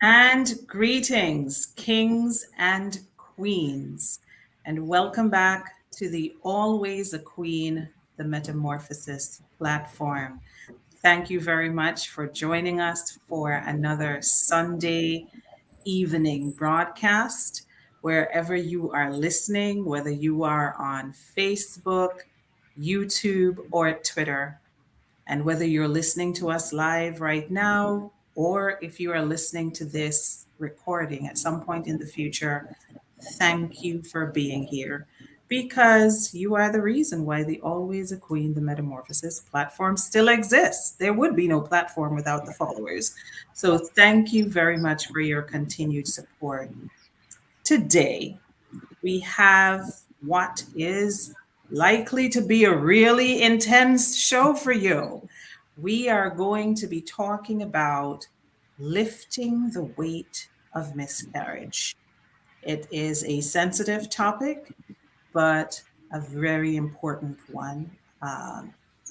And greetings, kings and queens, and welcome back to the Always a Queen, the Metamorphosis platform. Thank you very much for joining us for another Sunday evening broadcast. Wherever you are listening, whether you are on Facebook, YouTube, or Twitter, and whether you're listening to us live right now, or if you are listening to this recording at some point in the future, thank you for being here because you are the reason why the Always a Queen, the Metamorphosis platform still exists. There would be no platform without the followers. So thank you very much for your continued support. Today, we have what is likely to be a really intense show for you. We are going to be talking about lifting the weight of miscarriage. It is a sensitive topic, but a very important one.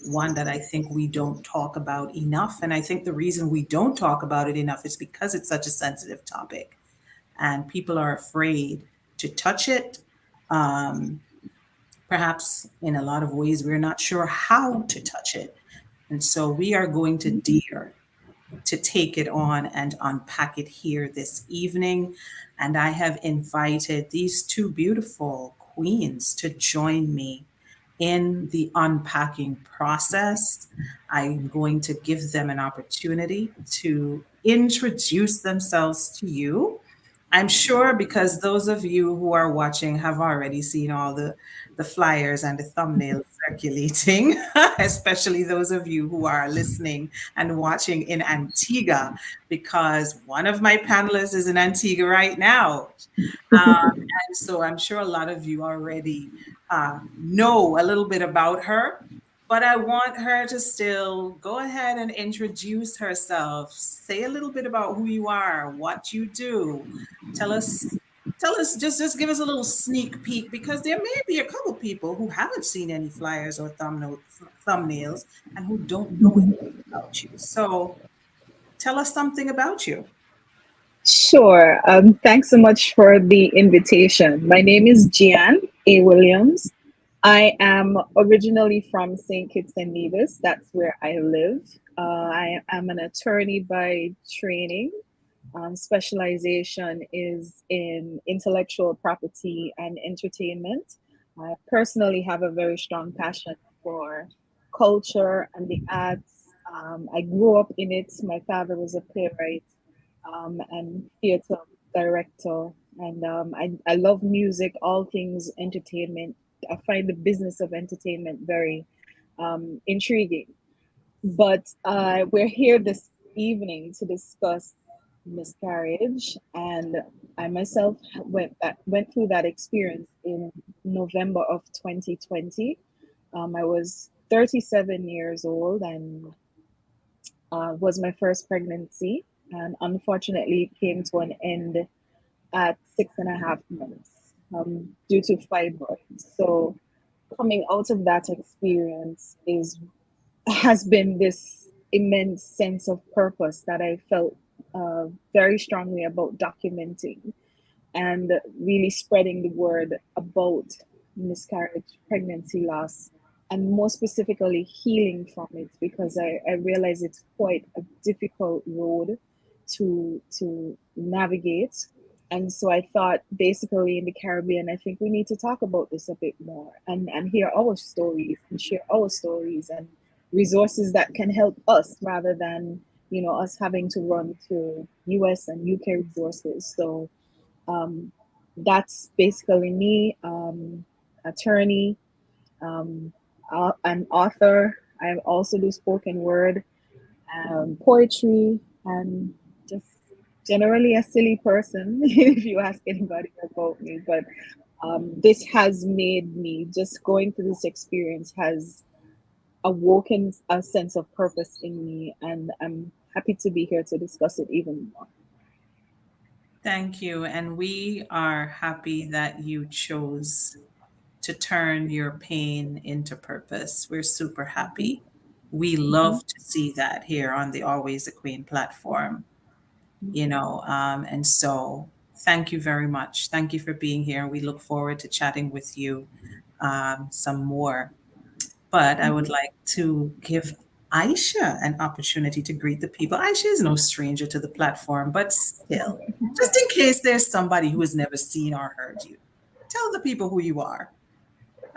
One that I think we don't talk about enough. And I think the reason we don't talk about it enough is because it's such a sensitive topic and people are afraid to touch it. Um, Perhaps in a lot of ways, we're not sure how to touch it. And so we are going to dare to take it on and unpack it here this evening. And I have invited these two beautiful queens to join me in the unpacking process. I'm going to give them an opportunity to introduce themselves to you. I'm sure because those of you who are watching have already seen all the flyers and the thumbnails circulating, especially those of you who are listening and watching in Antigua, because one of my panelists is in Antigua right now. And so I'm sure a lot of you already know a little bit about her, but I want her to still go ahead and introduce herself. Say a little bit about who you are, what you do. Tell us, just give us a little sneak peek because there may be a couple people who haven't seen any flyers or thumbnails and who don't know anything about you. So tell us something about you. Sure. Thanks so much for the invitation. My name is Gian A. Williams. I am originally from St. Kitts and Nevis. That's where I live. I am an attorney by training. Specialization is in intellectual property and entertainment. I personally have a very strong passion for culture and the arts. I grew up in it. My father was a playwright and theater director. And I love music, all things entertainment. I find the business of entertainment very intriguing. But we're here this evening to discuss miscarriage, and I myself went through that experience in November of 2020. I was 37 years old and was my first pregnancy, and unfortunately, it came to an end at 6.5 months due to fibroids. So, coming out of that experience has been this immense sense of purpose that I felt very strongly about documenting and really spreading the word about miscarriage, pregnancy loss, and more specifically, healing from it, because I realize it's quite a difficult road to navigate. And so I thought basically in the Caribbean, I think we need to talk about this a bit more and hear our stories and share our stories and resources that can help us rather than, us having to run to US and UK resources. So um, that's basically me, attorney, um, an author. I also do spoken word, poetry, and just generally a silly person, if you ask anybody about me. But this has made me, just going through this experience has awoken a sense of purpose in me, and I'm happy to be here to discuss it even more. Thank you. And we are happy that you chose to turn your pain into purpose. We're super happy. We Mhm. love to see that here on the Always a Queen platform. And so thank you very much. Thank you for being here. We look forward to chatting with you some more. But I would like to give Aisha an opportunity to greet the people. Aisha is no stranger to the platform, but still, just in case there's somebody who has never seen or heard you, tell the people who you are.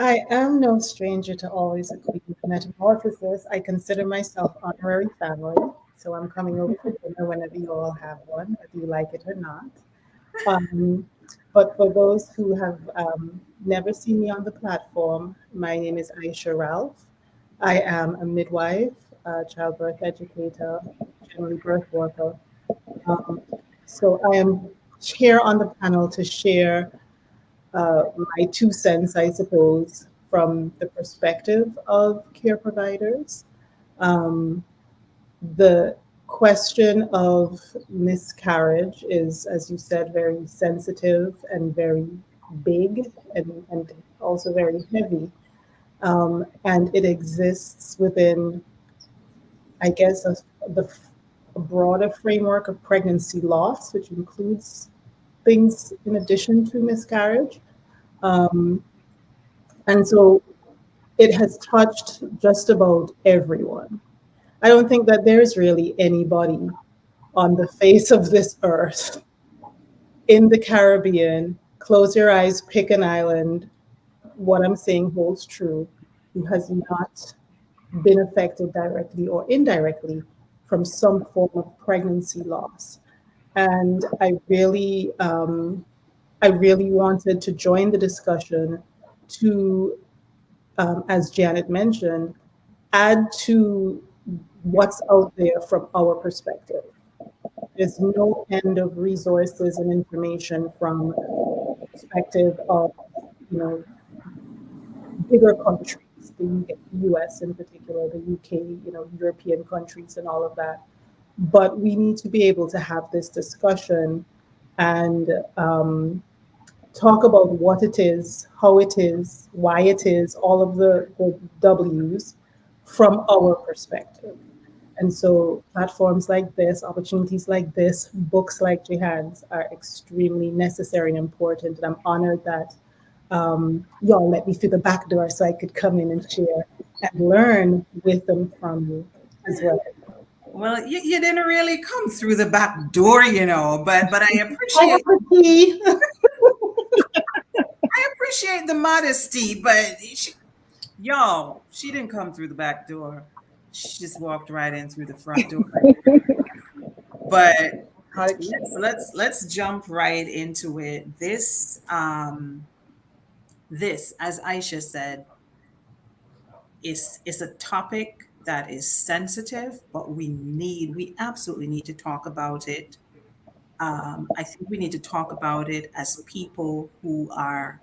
I am no stranger to always a queen of metamorphosis. I consider myself honorary family, so I'm coming over for dinner whenever you all have one, whether you like it or not. Um, but for those who have never seen me on the platform, my name is Aisha Ralph. I am a midwife, a childbirth educator, generally birth worker. Um, so I am here on the panel to share my 2 cents, I suppose, from the perspective of care providers. Um, the question of miscarriage is, as you said, very sensitive and very big and also very heavy. And it exists within, I guess, a broader framework of pregnancy loss, which includes things in addition to miscarriage. Um, and so it has touched just about everyone. I don't think that there's really anybody on the face of this earth in the Caribbean, close your eyes, pick an island, what I'm saying holds true, who has not been affected directly or indirectly from some form of pregnancy loss. And I really wanted to join the discussion to, as Janet mentioned, add to what's out there from our perspective. There's no end of resources and information from the perspective of, you know, bigger countries, the US in particular, the UK, European countries and all of that. But we need to be able to have this discussion and talk about what it is, how it is, why it is, all of the W's from our perspective. And so platforms like this, opportunities like this, books like Jihan's are extremely necessary and important. And I'm honored that y'all let me through the back door so I could come in and share and learn with them from you as well. Well, you didn't really come through the back door, but I I have appreciate a key. the modesty. But she didn't come through the back door. She just walked right in through the front door. But let's jump right into it. This, as Aisha said, is a topic that is sensitive, but we absolutely need to talk about it. I think we need to talk about it as people who are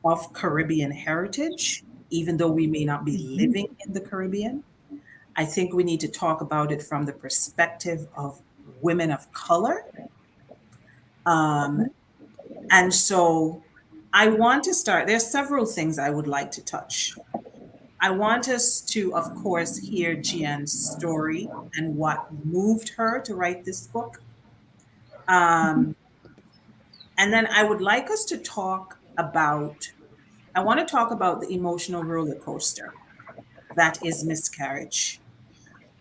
of Caribbean heritage, even though we may not be living in the Caribbean. I think we need to talk about it from the perspective of women of color. And so I want to start, there's several things I would like to touch. I want us to, of course, hear Jian's story and what moved her to write this book. Um, and then I would like us to I want to talk about the emotional roller coaster that is miscarriage.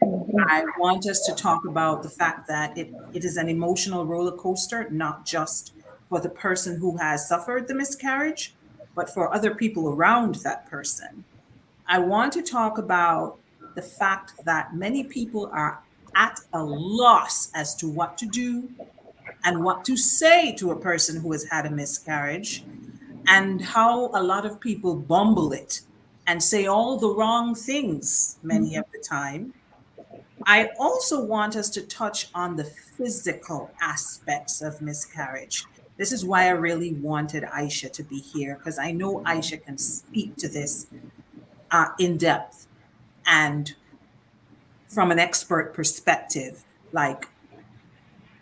I want us to talk about the fact that it is an emotional roller coaster, not just for the person who has suffered the miscarriage, but for other people around that person. I want to talk about the fact that many people are at a loss as to what to do and what to say to a person who has had a miscarriage, and how a lot of people bumble it and say all the wrong things many of the time. I also want us to touch on the physical aspects of miscarriage. This is why I really wanted Aisha to be here, because I know Aisha can speak to this in depth and from an expert perspective. Like,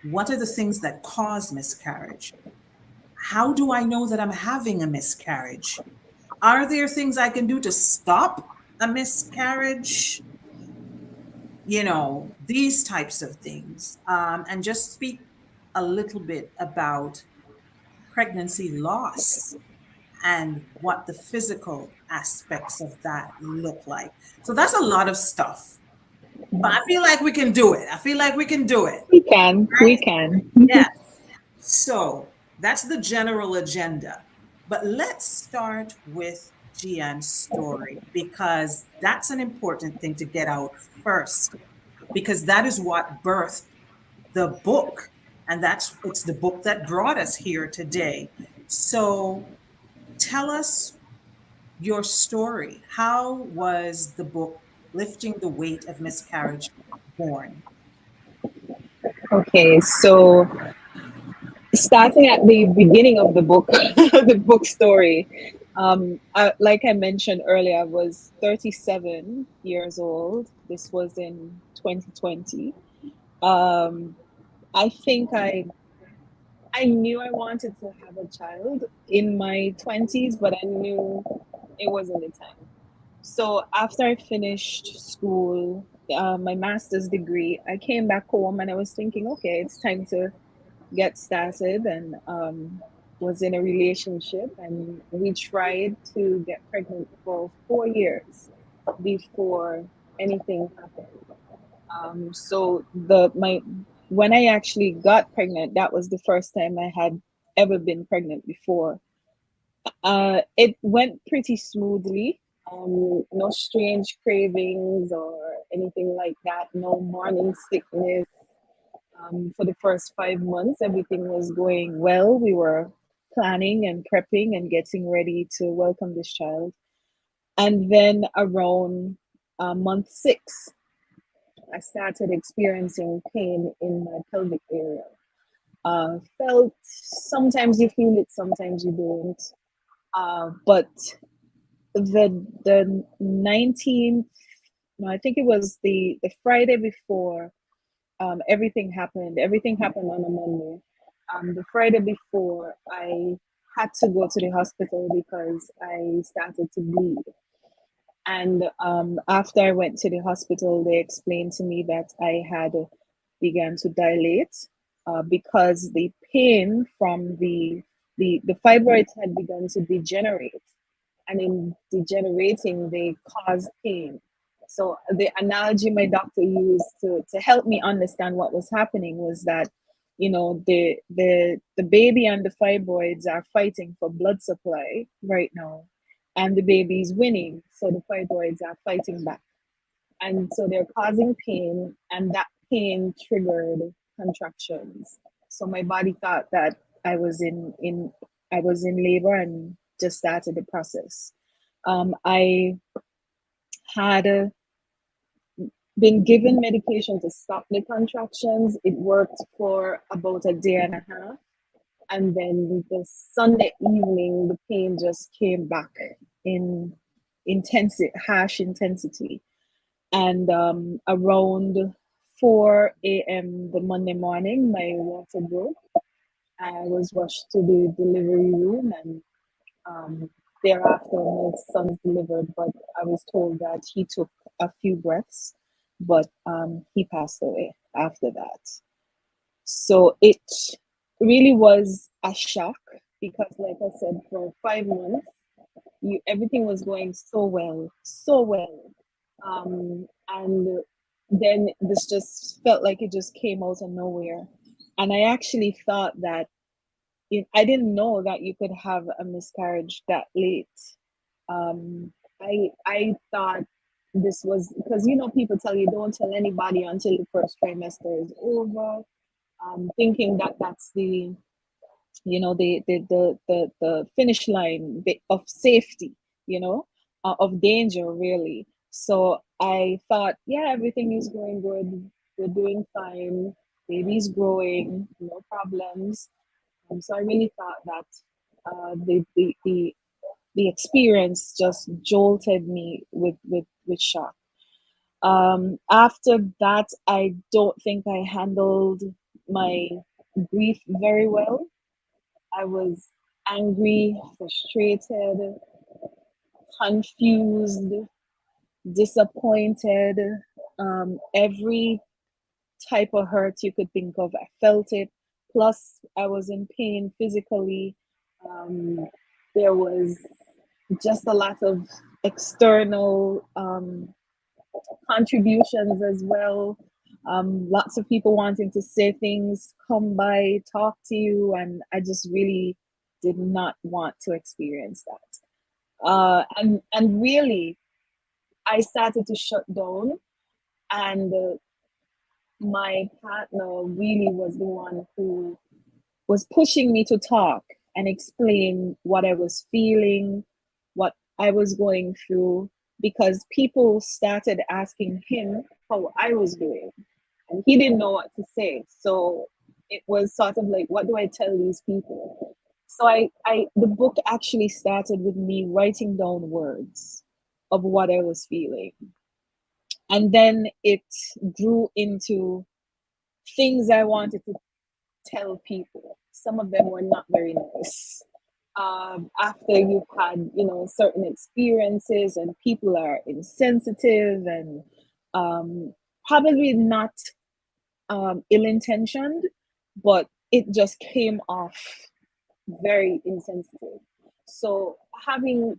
what are the things that cause miscarriage? How do I know that I'm having a miscarriage? Are there things I can do to stop a miscarriage? these types of things, and just speak a little bit about pregnancy loss and what the physical aspects of that look like. So that's a lot of stuff, but I feel like we can do it. I feel like we can do it. We can, we Right? can. Yeah. So that's the general agenda. But let's start with Gian's story because that's an important thing to get out first, because that is what birthed the book. And it's the book that brought us here today. So tell us your story. How was the book Lifting the Weight of Miscarriage born? Okay, so starting at the beginning of the book, the book story, like I mentioned earlier, I was 37 years old. This was in 2020. Um, I think I knew I wanted to have a child in my 20s, but I knew it wasn't the time. So after I finished school, my master's degree, I came back home and I was thinking, okay, it's time to get started, and was in a relationship, and we tried to get pregnant for 4 years before anything happened. So the my when I actually got pregnant, that was the first time I had ever been pregnant before. It went pretty smoothly. No strange cravings or anything like that. No morning sickness. For the first 5 months, everything was going well. We were planning and prepping and getting ready to welcome this child. And then around month 6, I started experiencing pain in my pelvic area. Felt sometimes you feel it, sometimes you don't. But the 19th, no, I think it was the Friday before everything happened. Everything happened on a Monday. The Friday before, I had to go to the hospital because I started to bleed. And after I went to the hospital, they explained to me that I had began to dilate because the pain from the fibroids had begun to degenerate, and in degenerating, they cause pain. So the analogy my doctor used to help me understand what was happening was that, the baby and the fibroids are fighting for blood supply right now, and the baby is winning, so the fibroids are fighting back, and so they're causing pain, and that pain triggered contractions. So my body thought that I was in labor and just started the process. I had been given medication to stop the contractions. It worked for about a day and a half. And then the Sunday evening, the pain just came back in harsh intensity. And around 4 a.m. the Monday morning, my water broke. I was rushed to the delivery room, and thereafter, my son was delivered. But I was told that he took a few breaths, but he passed away after that. So it really was a shock because, like I said, for 5 months, everything was going so well, so well. And then this just felt like it just came out of nowhere. And I actually thought that I didn't know that you could have a miscarriage that late. I thought this was because people tell you don't tell anybody until the first trimester is over, thinking that that's the finish line of safety, of danger really. So I thought, yeah, everything is going good, we're doing fine, baby's growing, no problems. So I really thought that the experience just jolted me with shock. After that, I don't think I handled my grief very well. I was angry, frustrated, confused, disappointed. Every type of hurt you could think of, I felt it. Plus, I was in pain physically. Um, there was just a lot of external contributions as well. Lots of people wanting to say things, come by, talk to you, and I just really did not want to experience that. And really, I started to shut down, and my partner really was the one who was pushing me to talk and explain what I was feeling, what I was going through, because people started asking him how I was doing, and he didn't know what to say. So it was sort of like, what do I tell these people? So the book actually started with me writing down words of what I was feeling, and then it grew into things I wanted to tell people. Some of them were not very nice. After you've had, certain experiences, and people are insensitive and probably not ill-intentioned, but it just came off very insensitive. So having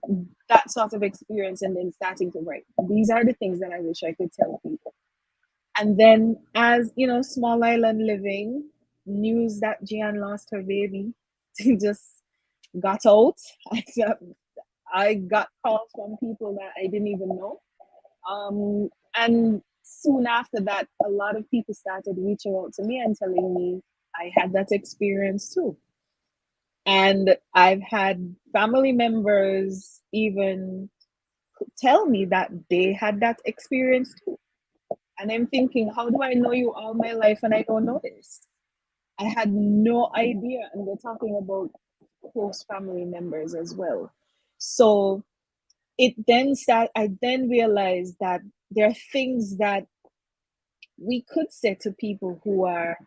that sort of experience and then starting to write, these are the things that I wish I could tell people. And then, as you know, small island living, news that Gian lost her baby just got out. I got calls from people that I didn't even know. And soon after that, a lot of people started reaching out to me and telling me I had that experience too. And I've had family members even tell me that they had that experience too. And I'm thinking, how do I know you all my life and I don't know this? I had no idea. And we're talking about close family members as well. So I then realized that there are things that we could say to people who are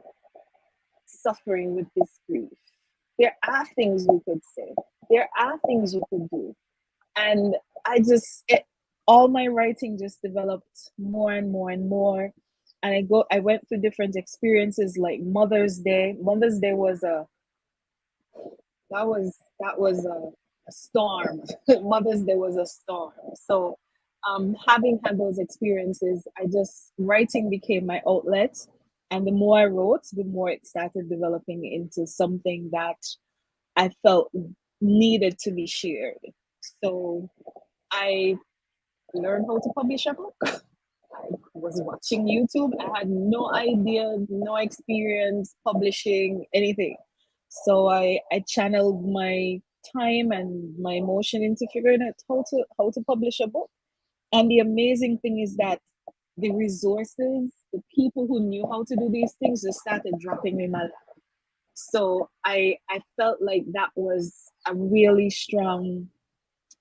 suffering with this grief. There are things we could say. There are things you could do. And all my writing just developed more and more and more. And I went through different experiences, like Mother's Day. Mother's Day was a storm. Mother's Day was a storm. So having had those experiences, writing became my outlet. And the more I wrote, the more it started developing into something that I felt needed to be shared. So I learned how to publish a book. I was watching YouTube. I had no idea, no experience publishing anything. So I channeled my time and my emotion into figuring out how to publish a book. And the amazing thing is that the resources, the people who knew how to do these things just started dropping in my lap. So I felt like that was a really strong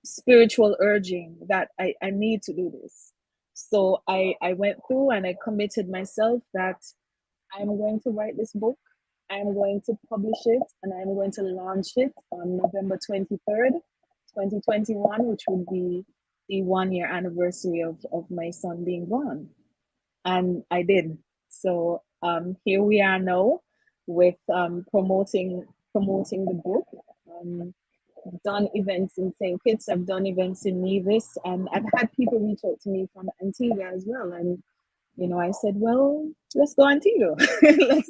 spiritual urging that I need to do this. So I went through and I committed myself that I'm going to write this book. I'm going to publish it, and I'm going to launch it on November 23rd, 2021, which would be the 1 year anniversary of my son being born. And I did. So here we are now with promoting the book. I've done events in St. Kitts, I've done events in Nevis, and I've had people reach out to me from Antigua as well. And I said, well, let's go Antigua.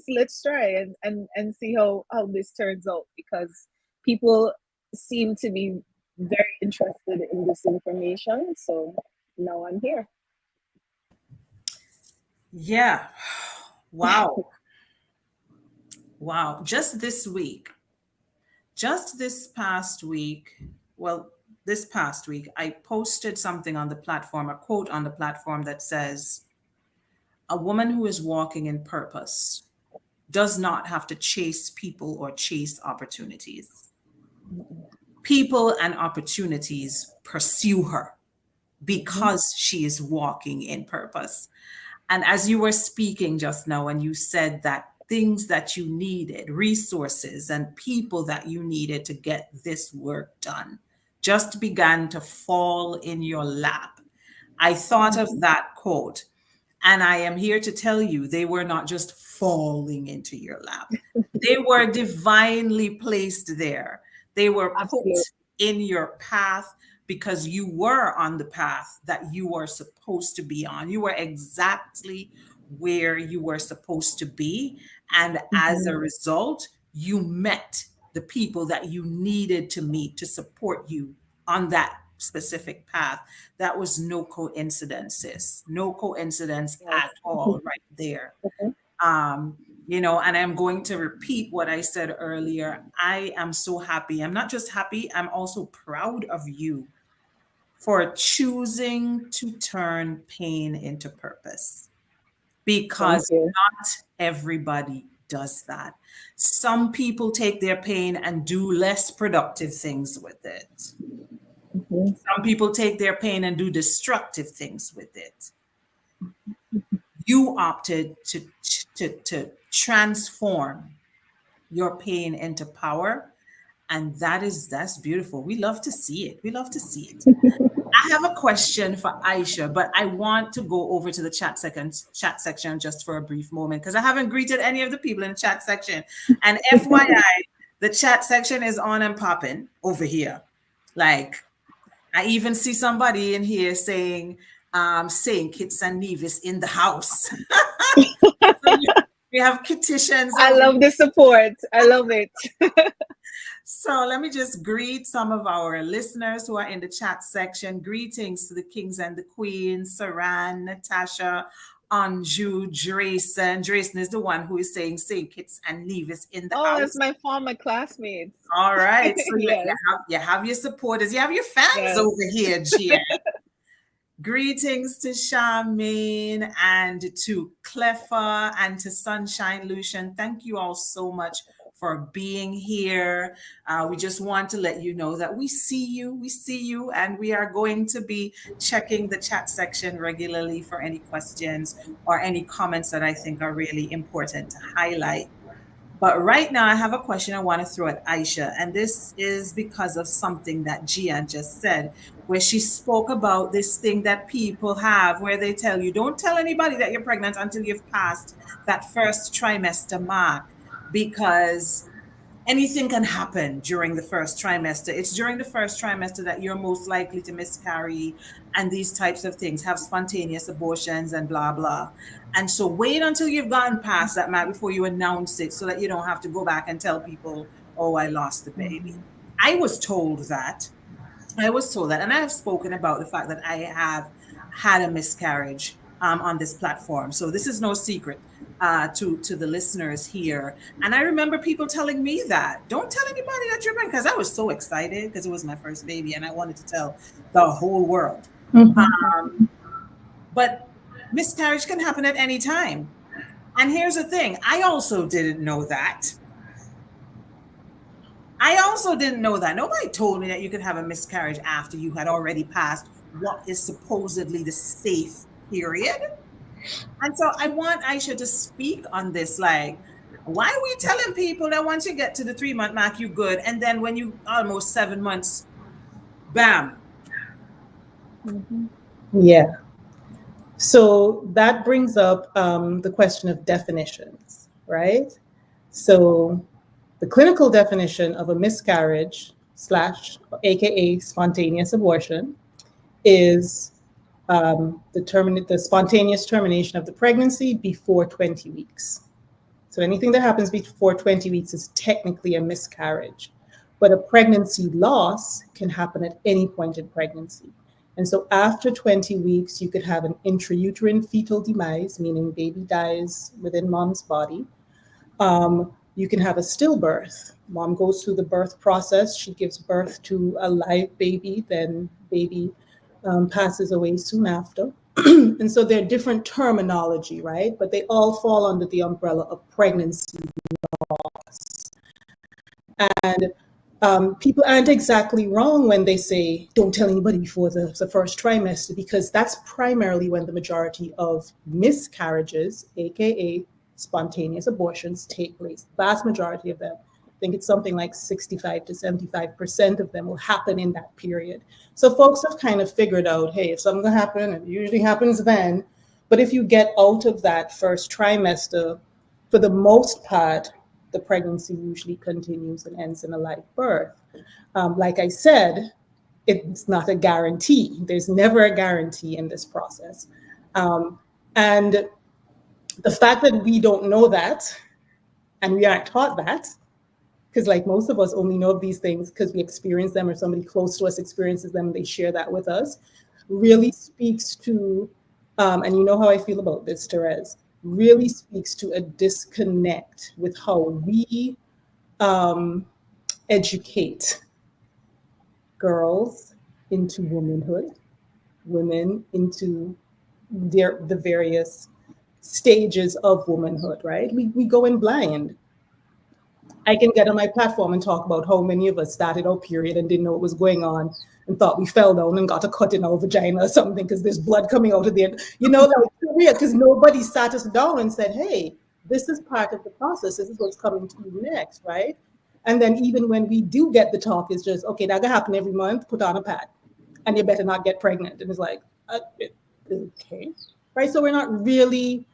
let's try and see how this turns out, because people seem to be very interested in this information. So now I'm here. Yeah. Wow. Wow. Just this past week, well, this past week, I posted something on the platform, a quote on the platform that says, a woman who is walking in purpose does not have to chase people or chase opportunities. People and opportunities pursue her Mhm. because she is walking in purpose. And as you were speaking just now, and you said that things that you needed, resources and people that you needed to get this work done, just began to fall in your lap. I thought of Mhm. that quote. And I am here to tell you, they were not just falling into your lap. They were divinely placed there. They were put Absolutely. in your path because you were on the path that you were supposed to be on. You were exactly where you were supposed to be. And as Hmm. a result, you met the people that you needed to meet to support you on that specific path. That was no coincidence, sis. No coincidence Yes. at all, right there. Okay. um, and I'm going to repeat what I said earlier. I am so happy. I'm not just happy, I'm also proud of you for choosing to turn pain into purpose, Thank because you. not everybody does that. Some people take their pain and do less productive things with it. Hmm. Some people take their pain and do destructive things with it. You opted to transform your pain into power, and that's beautiful. We love to see it. We love to see it. I have a question for Aisha, but I want to go over to the chat section just for a brief moment because I haven't greeted any of the people in the chat section. And FYI, the chat section is on and popping over here. Like, I even see somebody in here saying Kits and Nevis in the house. So we have petitions I over. love the support. I love it. So let me just greet some of our listeners who are in the chat section. Greetings to the kings and the queens, Saran, Natasha, Anju, Drayson. Drayson is the one who is saying St. Kitts and Nevis in the Oh, that's house. my former classmates. All right. So Yes. you have your supporters. You have your fans Yes. over here, Gia. Greetings to Charmaine and to Cleffa and to Sunshine Lucian. Thank you all so much for being here. We just want to let you know that we see you, and we are going to be checking the chat section regularly for any questions or any comments that I think are really important to highlight. But right now, I have a question I want to throw at Aisha, and this is because of something that Gian just said, where she spoke about this thing that people have where they tell you, don't tell anybody that you're pregnant until you've passed that first trimester mark, because anything can happen during the first trimester. It's during the first trimester that you're most likely to miscarry and these types of things, have spontaneous abortions and blah, blah. And so wait until you've gotten past that mark before you announce it so that you don't have to go back and tell people, oh, I lost the baby. Mhm. I was told that. I was told that, and I have spoken about the fact that I have had a miscarriage on this platform. So this is no secret to the listeners here. And I remember people telling me that don't tell anybody that you're pregnant, because I was so excited because it was my first baby and I wanted to tell the whole world. Mhm. But miscarriage can happen at any time. And here's the thing: I also didn't know that. I also didn't know that. Nobody told me that you could have a miscarriage after you had already passed what is supposedly the safe period. And so I want Aisha to speak on this. Like, why are we telling people that once you get to the 3 month mark, you're good? And then when you almost 7 months, bam. Mhm. Yeah. So that brings up the question of definitions, right? So the clinical definition of a miscarriage slash, AKA spontaneous abortion, is the spontaneous termination of the pregnancy before 20 weeks. So anything that happens before 20 weeks is technically a miscarriage. But a pregnancy loss can happen at any point in pregnancy. And so after 20 weeks, you could have an intrauterine fetal demise, meaning baby dies within mom's body. You can have a stillbirth. Mom goes through the birth process. She gives birth to a live baby, then baby passes away soon after. And so they're different terminology, right? But they all fall under the umbrella of pregnancy. And people aren't exactly wrong when they say, don't tell anybody before the first trimester, because that's primarily when the majority of miscarriages, AKA spontaneous abortions, take place. The vast majority of them. I think it's something like 65 to 75% of them will happen in that period. So folks have kind of figured out, hey, if something happens, it usually happens then. But if you get out of that first trimester, for the most part, the pregnancy usually continues and ends in a live birth. Like I said, it's not a guarantee. There's never a guarantee in this process. Um, and the fact that we don't know that and we aren't taught that, because like most of us only know of these things because we experience them or somebody close to us experiences them and they share that with us, really speaks to, and you know how I feel about this, Therese, really speaks to a disconnect with how we um, educate girls into womanhood, women into the various stages of womanhood, right? We go in blind. I can get on my platform and talk about how many of us started our period and didn't know what was going on and thought we fell down and got a cut in our vagina or something because there's blood coming out of the end. You know, like it's weird because nobody sat us down and said, hey, this is part of the process. This is what's coming to you next, right? And then even when we do get the talk, it's just, okay, that can happen every month, put on a pad. And you better not get pregnant. And it's like, okay. Right. So we're not really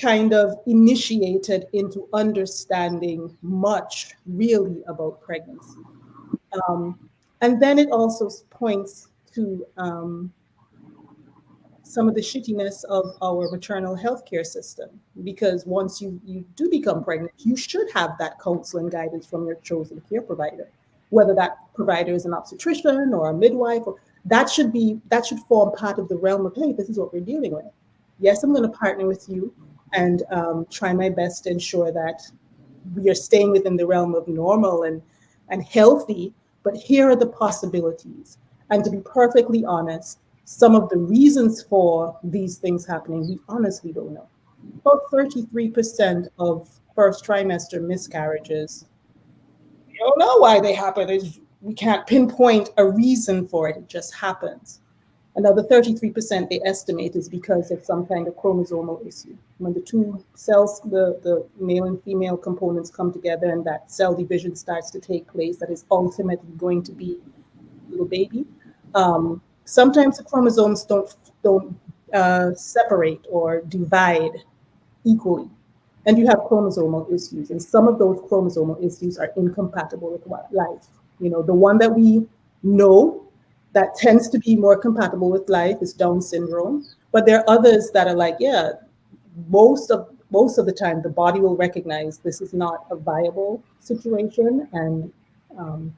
kind of initiated into understanding much really about pregnancy. Um, and then it also points to some of the shittiness of our maternal health care system. Because once you do become pregnant, you should have that counsel and guidance from your chosen care provider, whether that provider is an obstetrician or a midwife, or that should form part of the realm of, hey, this is what we're dealing with. Yes, I'm going to partner with you and try my best to ensure that we are staying within the realm of normal and healthy, but here are the possibilities. And to be perfectly honest, some of the reasons for these things happening, we honestly don't know. About 33% of first trimester miscarriages, we don't know why they happen. We can't pinpoint a reason for it, it just happens. Another 33% they estimate is because of some kind of chromosomal issue. When the two cells, the male and female components come together and that cell division starts to take place, that is ultimately going to be a little baby. Sometimes the chromosomes don't separate or divide equally. And you have chromosomal issues. And some of those chromosomal issues are incompatible with life. You know, the one that we know that tends to be more compatible with life is Down syndrome. But there are others that are like, yeah, most of the time the body will recognize this is not a viable situation and um,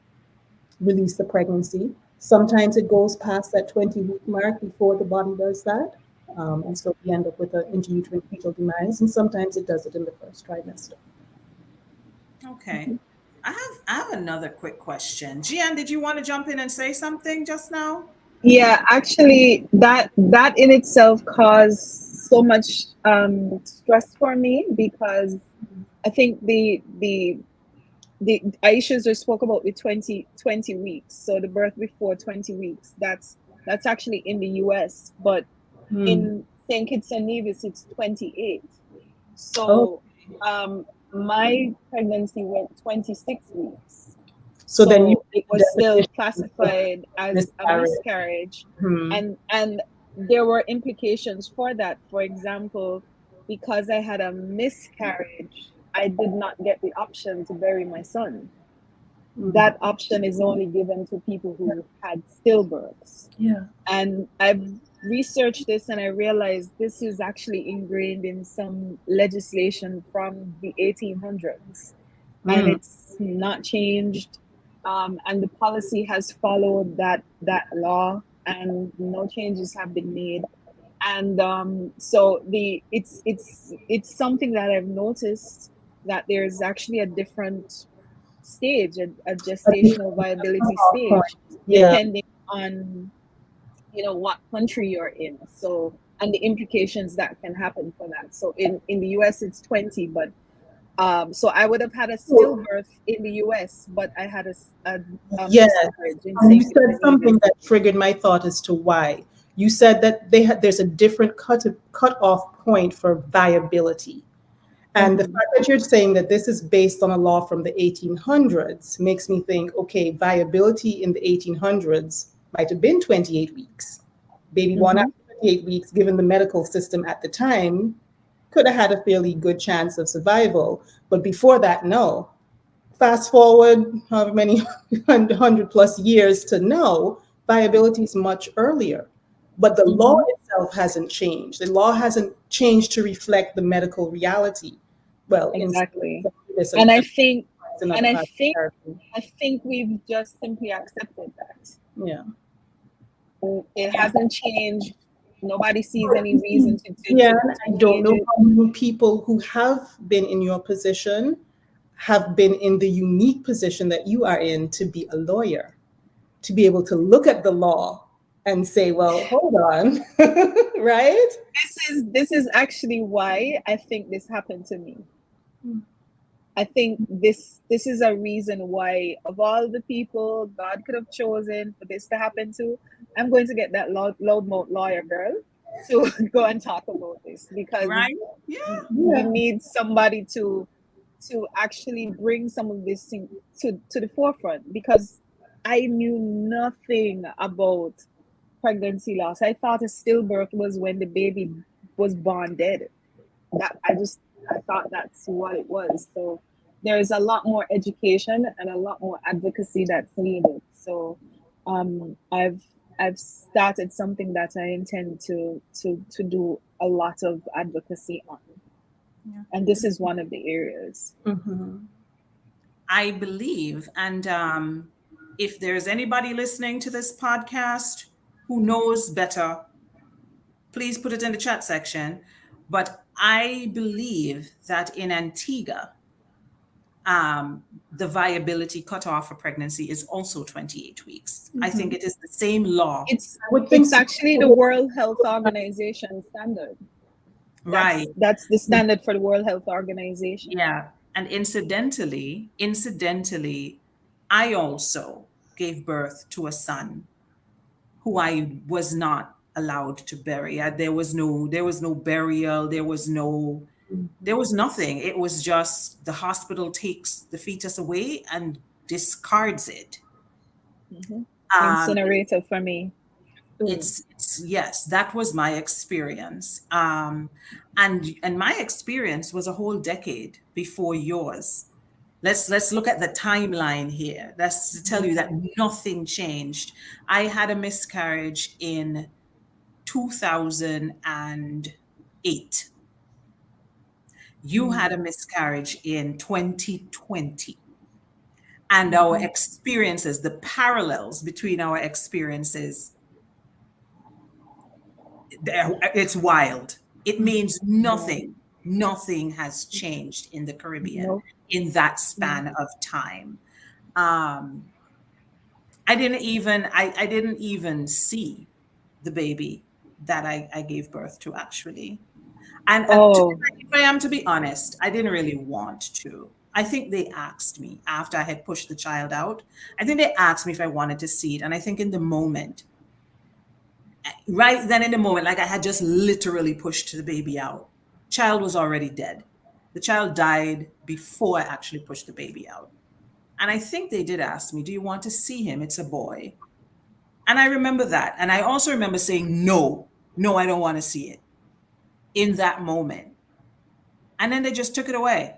release the pregnancy. Sometimes it goes past that 20-week mark before the body does that. And so we end up with an intrauterine fetal demise, and sometimes it does it in the first trimester. Okay. I have another quick question. Gian, did you want to jump in and say something just now? Yeah, actually, that in itself caused so much stress for me because I think the Aisha just spoke about the 20 weeks. So the birth before 20 weeks. That's actually in the US, but Hmm. in St. Kitts and Nevis it's 28. Oh, So my pregnancy went 26 weeks. so then you So it was still classified as a miscarriage. miscarriage. Hmm. And there were implications for that. For example, because I had a miscarriage, I did not get the option to bury my son. Hmm. That option is only given to people who had stillbirths. Yeah. And I've researched this and I realized this is actually ingrained in some legislation from the 1800s and Hmm. it's not changed. And the policy has followed that law and no changes have been made. And so it's something that I've noticed that there's actually a different stage, a A gestational different viability cutoff stage, point. Yeah. depending on what country you're in. So and the implications that can happen for that. So in the US it's 20, but so I would have had a So, stillbirth in the US, but I had a yes. miscarriage in And you St. Kitts said and Nevis. something that triggered my thought as to why. You said that there's a different cut-off point for viability. And the Mm-hmm. fact that you're saying that this is based on a law from the 1800s makes me think, okay, viability in the 1800s might have been 28 weeks. Baby born Mm-hmm. after 28 weeks, given the medical system at the time, could have had a fairly good chance of survival. But before that, no. Fast forward however many 100+ years to now, viability is much earlier. But the law Mm-hmm. itself hasn't changed. The law hasn't changed to reflect the medical reality. Well, in Exactly. this And and I think another and I part of think therapy. I think we've just simply accepted that. Yeah. It hasn't changed. Nobody sees any reason Yeah, to I don't change know it. how many people who have been in your position have been in the unique position that you are in to be a lawyer, to be able to look at the law and say, well, hold on, right? This is actually why I think this happened to me. I think this is a reason why, of all the people God could have chosen for this to happen to, I'm going to get that loudmouth lawyer girl to go and talk about this, because Right? Yeah. we need somebody to actually bring some of this thing to the forefront, because I knew nothing about pregnancy loss. I thought a stillbirth was when the baby was born dead. I thought that's what it was. So there is a lot more education and a lot more advocacy that's needed. So I've started something that I intend to do a lot of advocacy on. Yeah. And this is one of the areas. Mm-hmm. I believe, and if there's anybody listening to this podcast who knows better, please put it in the chat section. But I believe that in Antigua, the viability cutoff for pregnancy is also 28 weeks. I think it is the same law. It's I would think it's so. actually the World Health Organization standard. Right. That's the standard for the World Health Organization. Yeah. And incidentally, I also gave birth to a son who I was not allowed to bury. There was no burial. There was nothing. It was just the hospital takes the fetus away and discards it. Hmm. Um, Incinerator for me. it's yes, that was my experience. And my experience was a whole decade before yours. Let's look at the timeline here. That's to tell you that nothing changed. I had a miscarriage in 2008. You had a miscarriage in 2020. And our experiences, the parallels between our experiences, it's wild. It means Yeah. nothing has changed in the Caribbean No. in that No. span of time. um I didn't even see the baby that I gave birth to, actually. And Oh. if I am to be honest, I didn't really want to. I think they asked me after I had pushed the child out. I think they asked me if I wanted to see it. And I think in the moment, right then in the moment, like I had just literally pushed the baby out. Child was already dead. The child died before I actually pushed the baby out. And I think they did ask me, do you want to see him? It's a boy. And I remember that. And I also remember saying, no, no, I don't want to see it in that moment. And then they just took it away.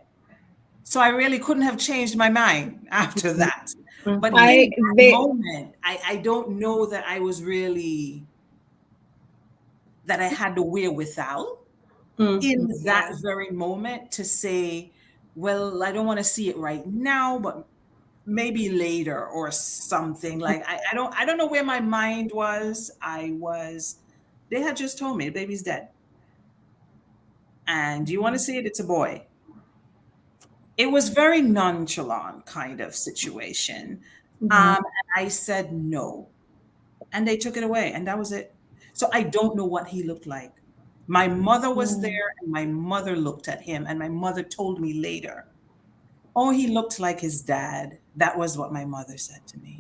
So I really couldn't have changed my mind after that. But in I that they moment, I don't know that I was really, that I had the wherewithal in that Yeah. very moment to say, well, I don't want to see it right now, but maybe later or something. Like I don't know where my mind was. They had just told me the baby's dead. And do you want to see it? It's a boy. It was very nonchalant kind of situation. And I said no. And they took it away, and that was it. So I don't know what he looked like. My mother was Mm. there, and my mother looked at him, and my mother told me later, oh, he looked like his dad. That was what my mother said to me.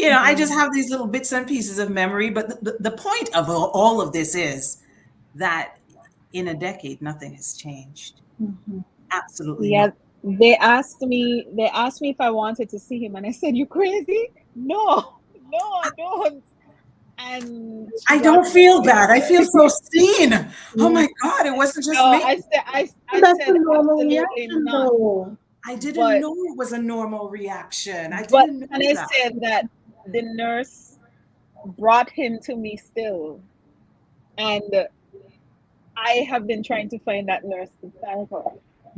I just have these little bits and pieces of memory. But the point of all of this is that in a decade, nothing has changed. Absolutely Yeah. nothing. They asked me if I wanted to see him, and I said, "You crazy? No, no, I don't." and she I brought don't me feel away. bad. I feel so seen. Oh Yeah. my God, it wasn't just No, me. I That's a said normal absolutely reaction, not. though. I didn't But know it was a normal reaction. I but didn't can know I that. say that the nurse brought him to me still, and I have been trying to find that nurse to thank her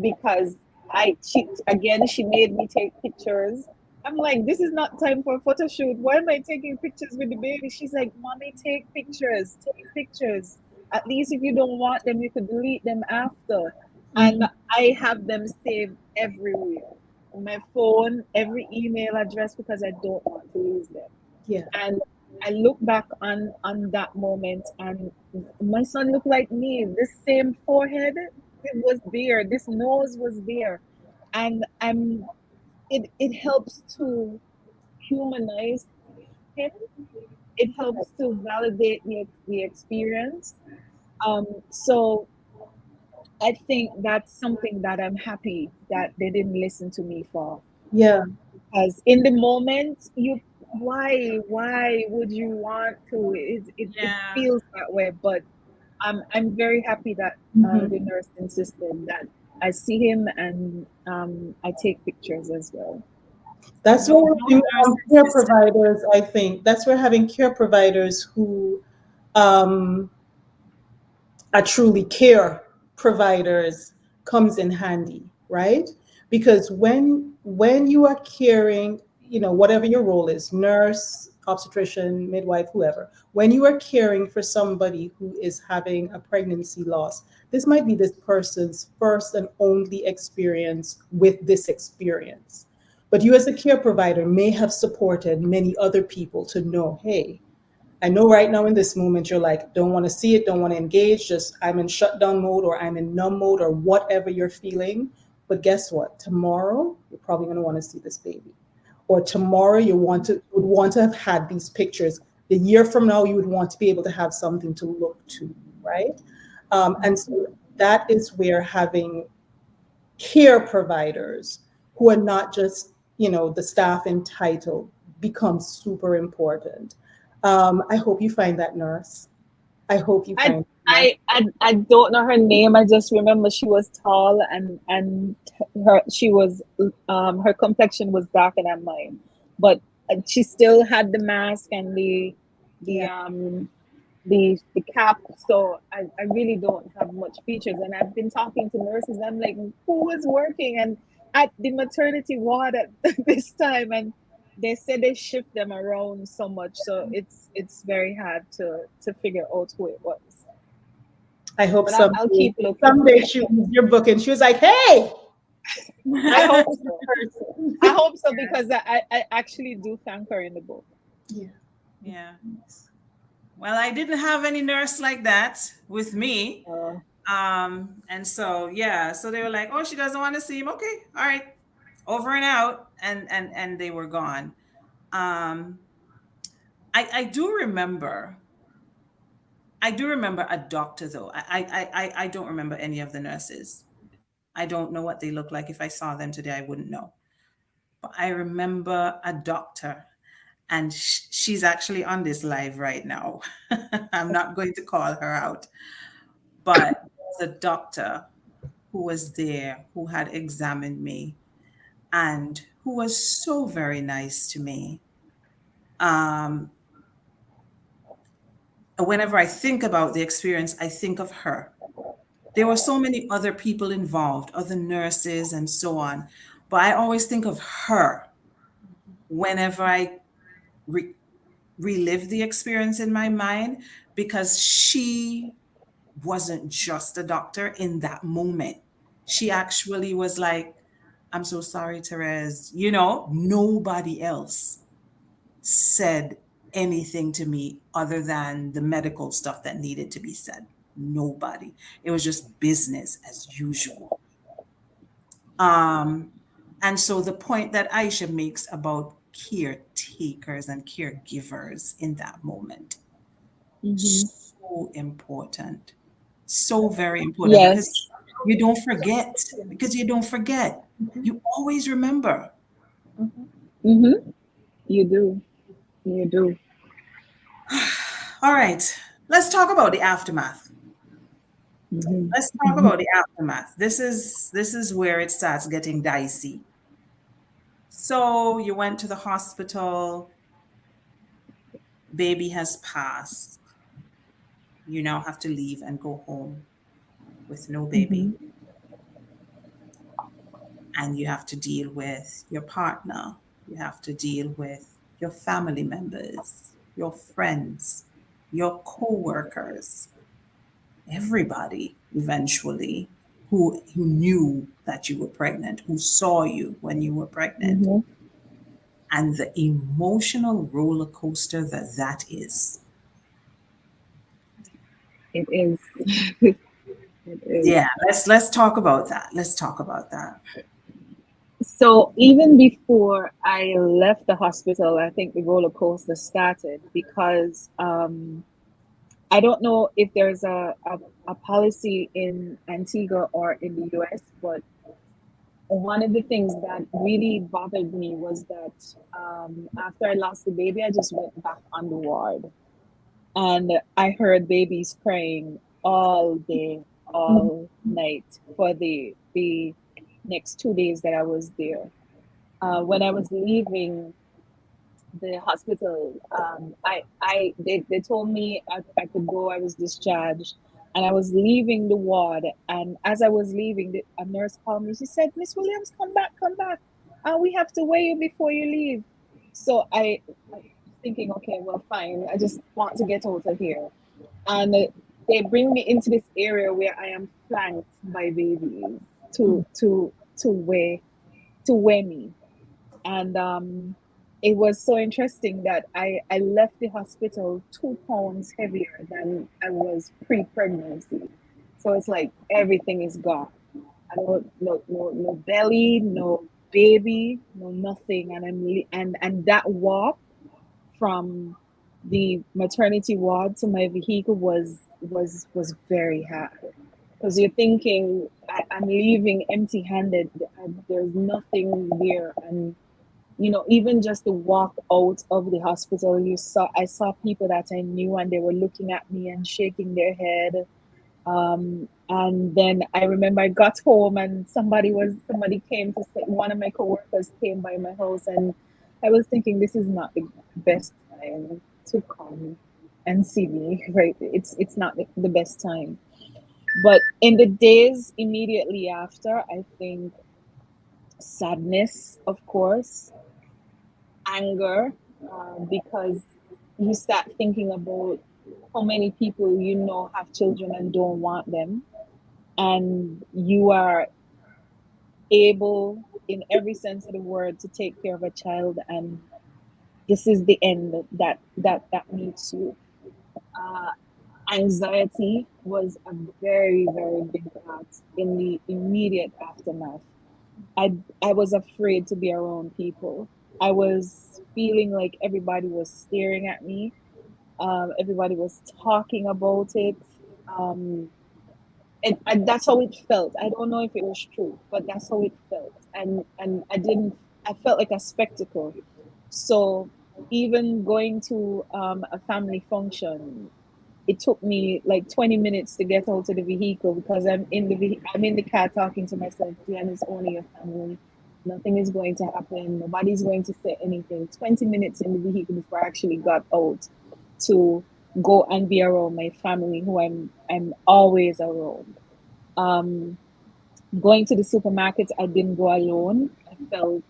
because she made me take pictures. I'm like, this is not time for a photo shoot. Why am I taking pictures with the baby? She's like, Mommy, take pictures, take pictures. At least if you don't want them, you could delete them after. And Mhm. I have them saved everywhere. On my phone, every email address because I don't want to lose them. Yeah. And I look back on that moment, and my son looked like me. This same forehead, it was there. This nose was there, and it helps to humanize him. It helps to validate the experience. So I think that's something that I'm happy that they didn't listen to me for. Yeah. Because in the moment, why would you want to? It Yeah. feels that way, but I'm very happy that Mhm. the nurse insisted that I see him, and I take pictures as well. That's No, where no having nurse care insisted. providers, I think, that's where having care providers who um, are truly care providers comes in handy, right? Because when you are caring, whatever your role is, nurse, obstetrician, midwife, whoever, when you are caring for somebody who is having a pregnancy loss, this might be this person's first and only experience with this experience. But you as a care provider may have supported many other people to know, hey, I know right now in this moment you're like, don't want to see it, don't want to engage, just I'm in shutdown mode or I'm in numb mode or whatever you're feeling. But guess what? Tomorrow you're probably going to want to see this baby. Or tomorrow would want to have had these pictures. The year from now you would want to be able to have something to look to, right? And so that is where having care providers who are not just the staff entitled becomes super important. I hope you find that nurse. I hope you I find that. I don't know her name. I just remember she was tall, and her complexion was darker than mine, but she still had the mask and the Yeah. um the cap. So I really don't have much features. And I've been talking to nurses. I'm like, who is working and at the maternity ward at this time? And they said they shift them around so much, so it's very hard to figure out who it was. I hope But I'll someday keep looking. someday she reads your book and she was like, hey, I I know hope this so. person. I hope so because I actually do thank her in the book. Yeah. Yeah. Well, I didn't have any nurse like that with me. Uh, And so yeah, so they were like, "Oh, she doesn't want to see him. Okay, all right, over and out," and they were gone. Um, I do remember. I do remember a doctor though. I don't remember any of the nurses. I don't know what they look like. If I saw them today, I wouldn't know. But I remember a doctor, and she's actually on this live right now. I'm not going to call her out, but the doctor who was there, who had examined me, and who was so very nice to me. Um, Whenever I think about the experience, I think of her. There were so many other people involved, other nurses and so on, but I always think of her whenever I re- relive the experience in my mind because she wasn't just a doctor in that moment. She actually was like, I'm so sorry, Therese. Nobody else said anything to me other than the medical stuff that needed to be said. Nobody. It was just business as usual. Um, and so the point that Aisha makes about caretakers and caregivers in that moment, mhm. so important, so very important Yes. you don't forget, because you don't forget. You always remember. Mhm. Hmm. You do. You do. All right, let's talk about the aftermath. Mhm. Let's talk about the aftermath. This is where it starts getting dicey. So you went to the hospital, baby has passed. You now have to leave and go home with no baby. Mhm. And you have to deal with your partner. You have to deal with your family members, your friends, your co-workers, everybody eventually who knew that you were pregnant, who saw you when you were pregnant, Mhm. and the emotional roller coaster that that is. It is. It is. Yeah, let's talk about that. Let's talk about that. So even before I left the hospital, I think the roller coaster started because I don't know if there's a policy in Antigua or in the US, but one of the things that really bothered me was that after I lost the baby, I just went back on the ward and I heard babies crying all day, all night for the next 2 days that I was there. When I was leaving the hospital, they told me I could go. I was discharged, and I was leaving the ward. And as I was leaving, a nurse called me. She said, "Miss Williams, come back, come back. We have to weigh you before you leave." So I was thinking, okay, well, fine. I just want to get out of here. And they bring me into this area where I am flanked by babies to weigh me. And it was so interesting that I left the hospital 2 pounds heavier than I was pre-pregnancy. So it's like everything is gone. I don't no belly, no baby, no nothing. And and that walk from the maternity ward to my vehicle was very hard because you're thinking I'm leaving empty-handed. There's nothing there, and even just to walk out of the hospital, I saw people that I knew, and they were looking at me and shaking their head. And then I remember I got home, and somebody came to say, one of my coworkers came by my house, and I was thinking this is not the best time to come and see me, right? It's not the best time. But in the days immediately after, I think sadness, of course, anger, because you start thinking about how many people have children and don't want them, and you are able, in every sense of the word, to take care of a child, and this is the end that meets you. Uh, Anxiety was a very, very big part in the immediate aftermath. I was afraid to be around people. I was feeling like everybody was staring at me. Everybody was talking about it. Um, and that's how it felt. I don't know if it was true, but that's how it felt. And I didn't. I felt like a spectacle. So even going to a family function, it took me like 20 minutes to get out of the vehicle because I'm in the car talking to myself. Jan is only a family. Nothing is going to happen. Nobody's going to say anything. 20 minutes in the vehicle before I actually got out to go and be around my family, who I'm always around. Um, Going to the supermarket, I didn't go alone. I felt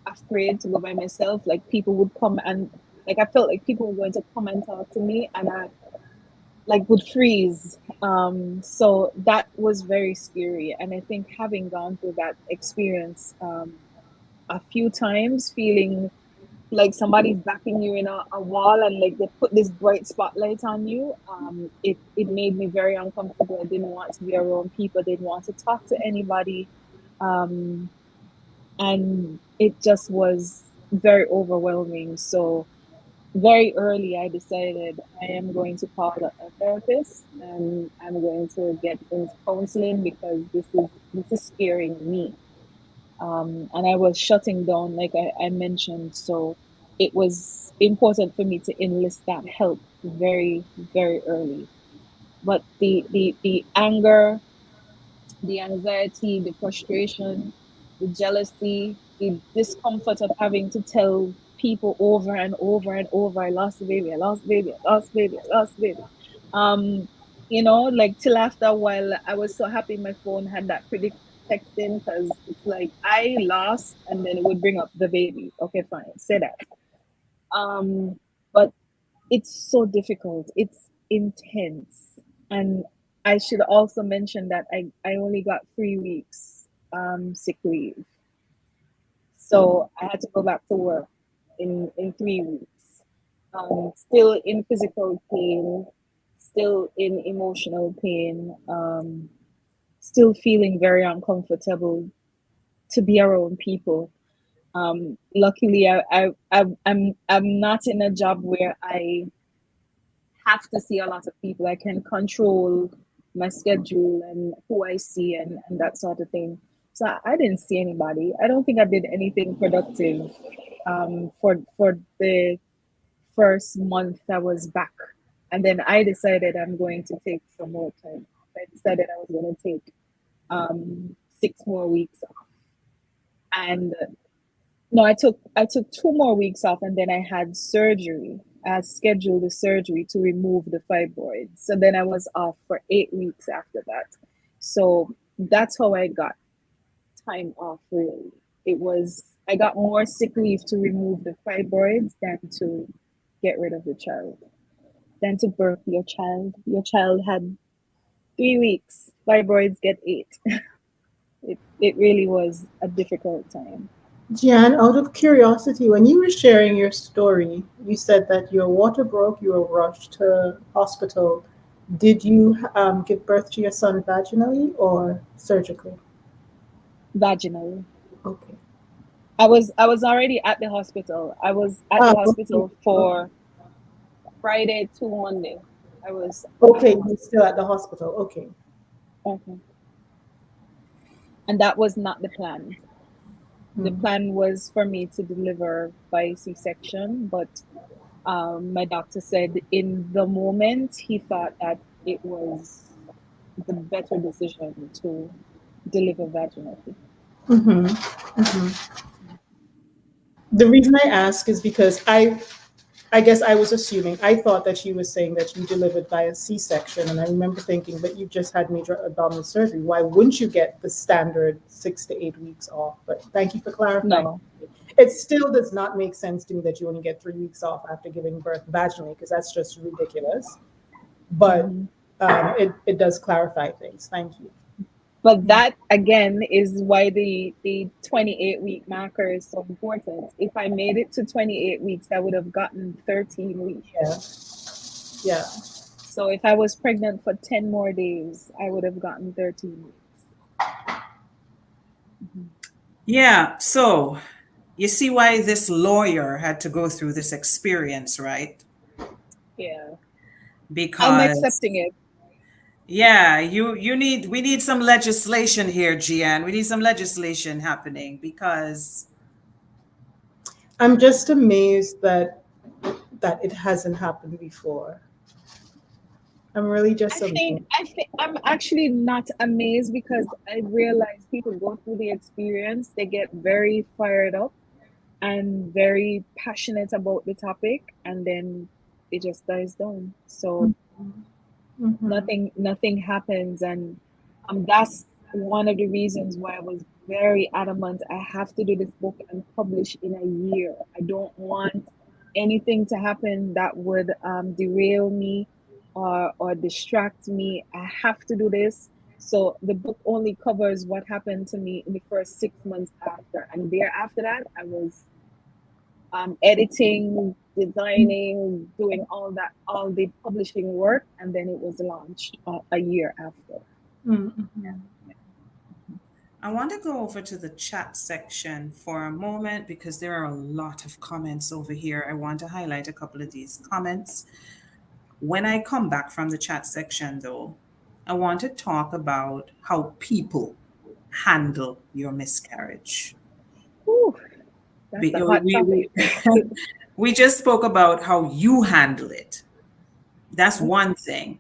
afraid to go by myself. Like people would come and like I felt like people were going to come and talk to me, and I like would freeze. So that was very scary. And I think having gone through that experience a few times, feeling like somebody's backing you in a wall and like they put this bright spotlight on you, it made me very uncomfortable. I didn't want to be around people, didn't want to talk to anybody. Um, and it just was very overwhelming. So very early, I decided I am going to call a therapist and I'm going to get into counseling because this is scaring me. And I was shutting down, like I mentioned. So it was important for me to enlist that help very, very early. But the anger, the anxiety, the frustration, the jealousy, the discomfort of having to tell people over and over and over, I lost the baby, I lost the baby, I lost the baby, I lost the baby. Um, like till after a while, I was so happy my phone had that predict texting because it's like I lost, and then it would bring up the baby. Okay, fine, say that. But it's so difficult. It's intense. And I should also mention that I only got 3 weeks sick leave. So I had to go back to work in 3 weeks. Still in physical pain, still in emotional pain, still feeling very uncomfortable to be around people. Luckily, I'm not in a job where I have to see a lot of people. I can control my schedule and who I see and that sort of thing. So I didn't see anybody. I don't think I did anything productive for the first month I was back. And then I decided I'm going to take some more time. I decided I was going to take 6 more weeks off. And no, I took 2 more weeks off, and then I had surgery. I scheduled the surgery to remove the fibroids. So then I was off for 8 weeks after that. So that's how I got time off really. It was I got more sick leave to remove the fibroids than to get rid of the child. Than to birth your child. Your child had 3 weeks. Fibroids get eight. It really was a difficult time. Jan, out of curiosity, when you were sharing your story, you said that your water broke, you were rushed to hospital. Did you give birth to your son vaginally or surgically? Vaginally. Okay. I was already at the hospital. I was at the Okay. hospital for Friday to Monday. I was at the Okay, you're hospital. still at the hospital. Okay. Okay. And that was not the plan. The Mm. plan was for me to deliver by C-section, but my doctor said in the moment he thought that it was the better decision to deliver vaginally. Mm-hmm. Mm-hmm. The reason I ask is because I guess I was assuming, I thought that she was saying that you delivered by a C-section, and I remember thinking, but you just had major abdominal surgery. Why wouldn't you get the standard 6 to 8 weeks off? But thank you for clarifying. No. It still does not make sense to me that you only get 3 weeks off after giving birth vaginally, because that's just ridiculous. But Mhm. it does clarify things. Thank you. But Yeah. that again is why the 28-week marker is so important. If I made it to 28 weeks, I would have gotten 13 Yeah, weeks. yeah. So if I was pregnant for 10 more days, I would have gotten 13 weeks. Mhm. Yeah. So you see why this lawyer had to go through this experience, right? Yeah. I'm Because accepting it. yeah, we need some legislation here, Gian. We need some legislation happening because I'm just amazed that it hasn't happened before. I'm really just amazed. I'm actually not amazed because I realize people go through the experience, they get very fired up and very passionate about the topic, and then it just dies down. So Mhm. nothing happens, and that's one of the reasons why I was very adamant I have to do this book and publish in a year. I don't want anything to happen that would derail me or distract me. I have to do this. So the book only covers what happened to me in the first 6 months after, and thereafter that I was editing, designing, doing all the publishing work, and then it was launched a year after. Mhm. I want to go over to the chat section for a moment because there are a lot of comments over here. I want to highlight a couple of these comments. When I come back from the chat section, though, I want to talk about how people handle your miscarriage. Whew, that's a hot topic. We just spoke about how you handle it. That's one thing.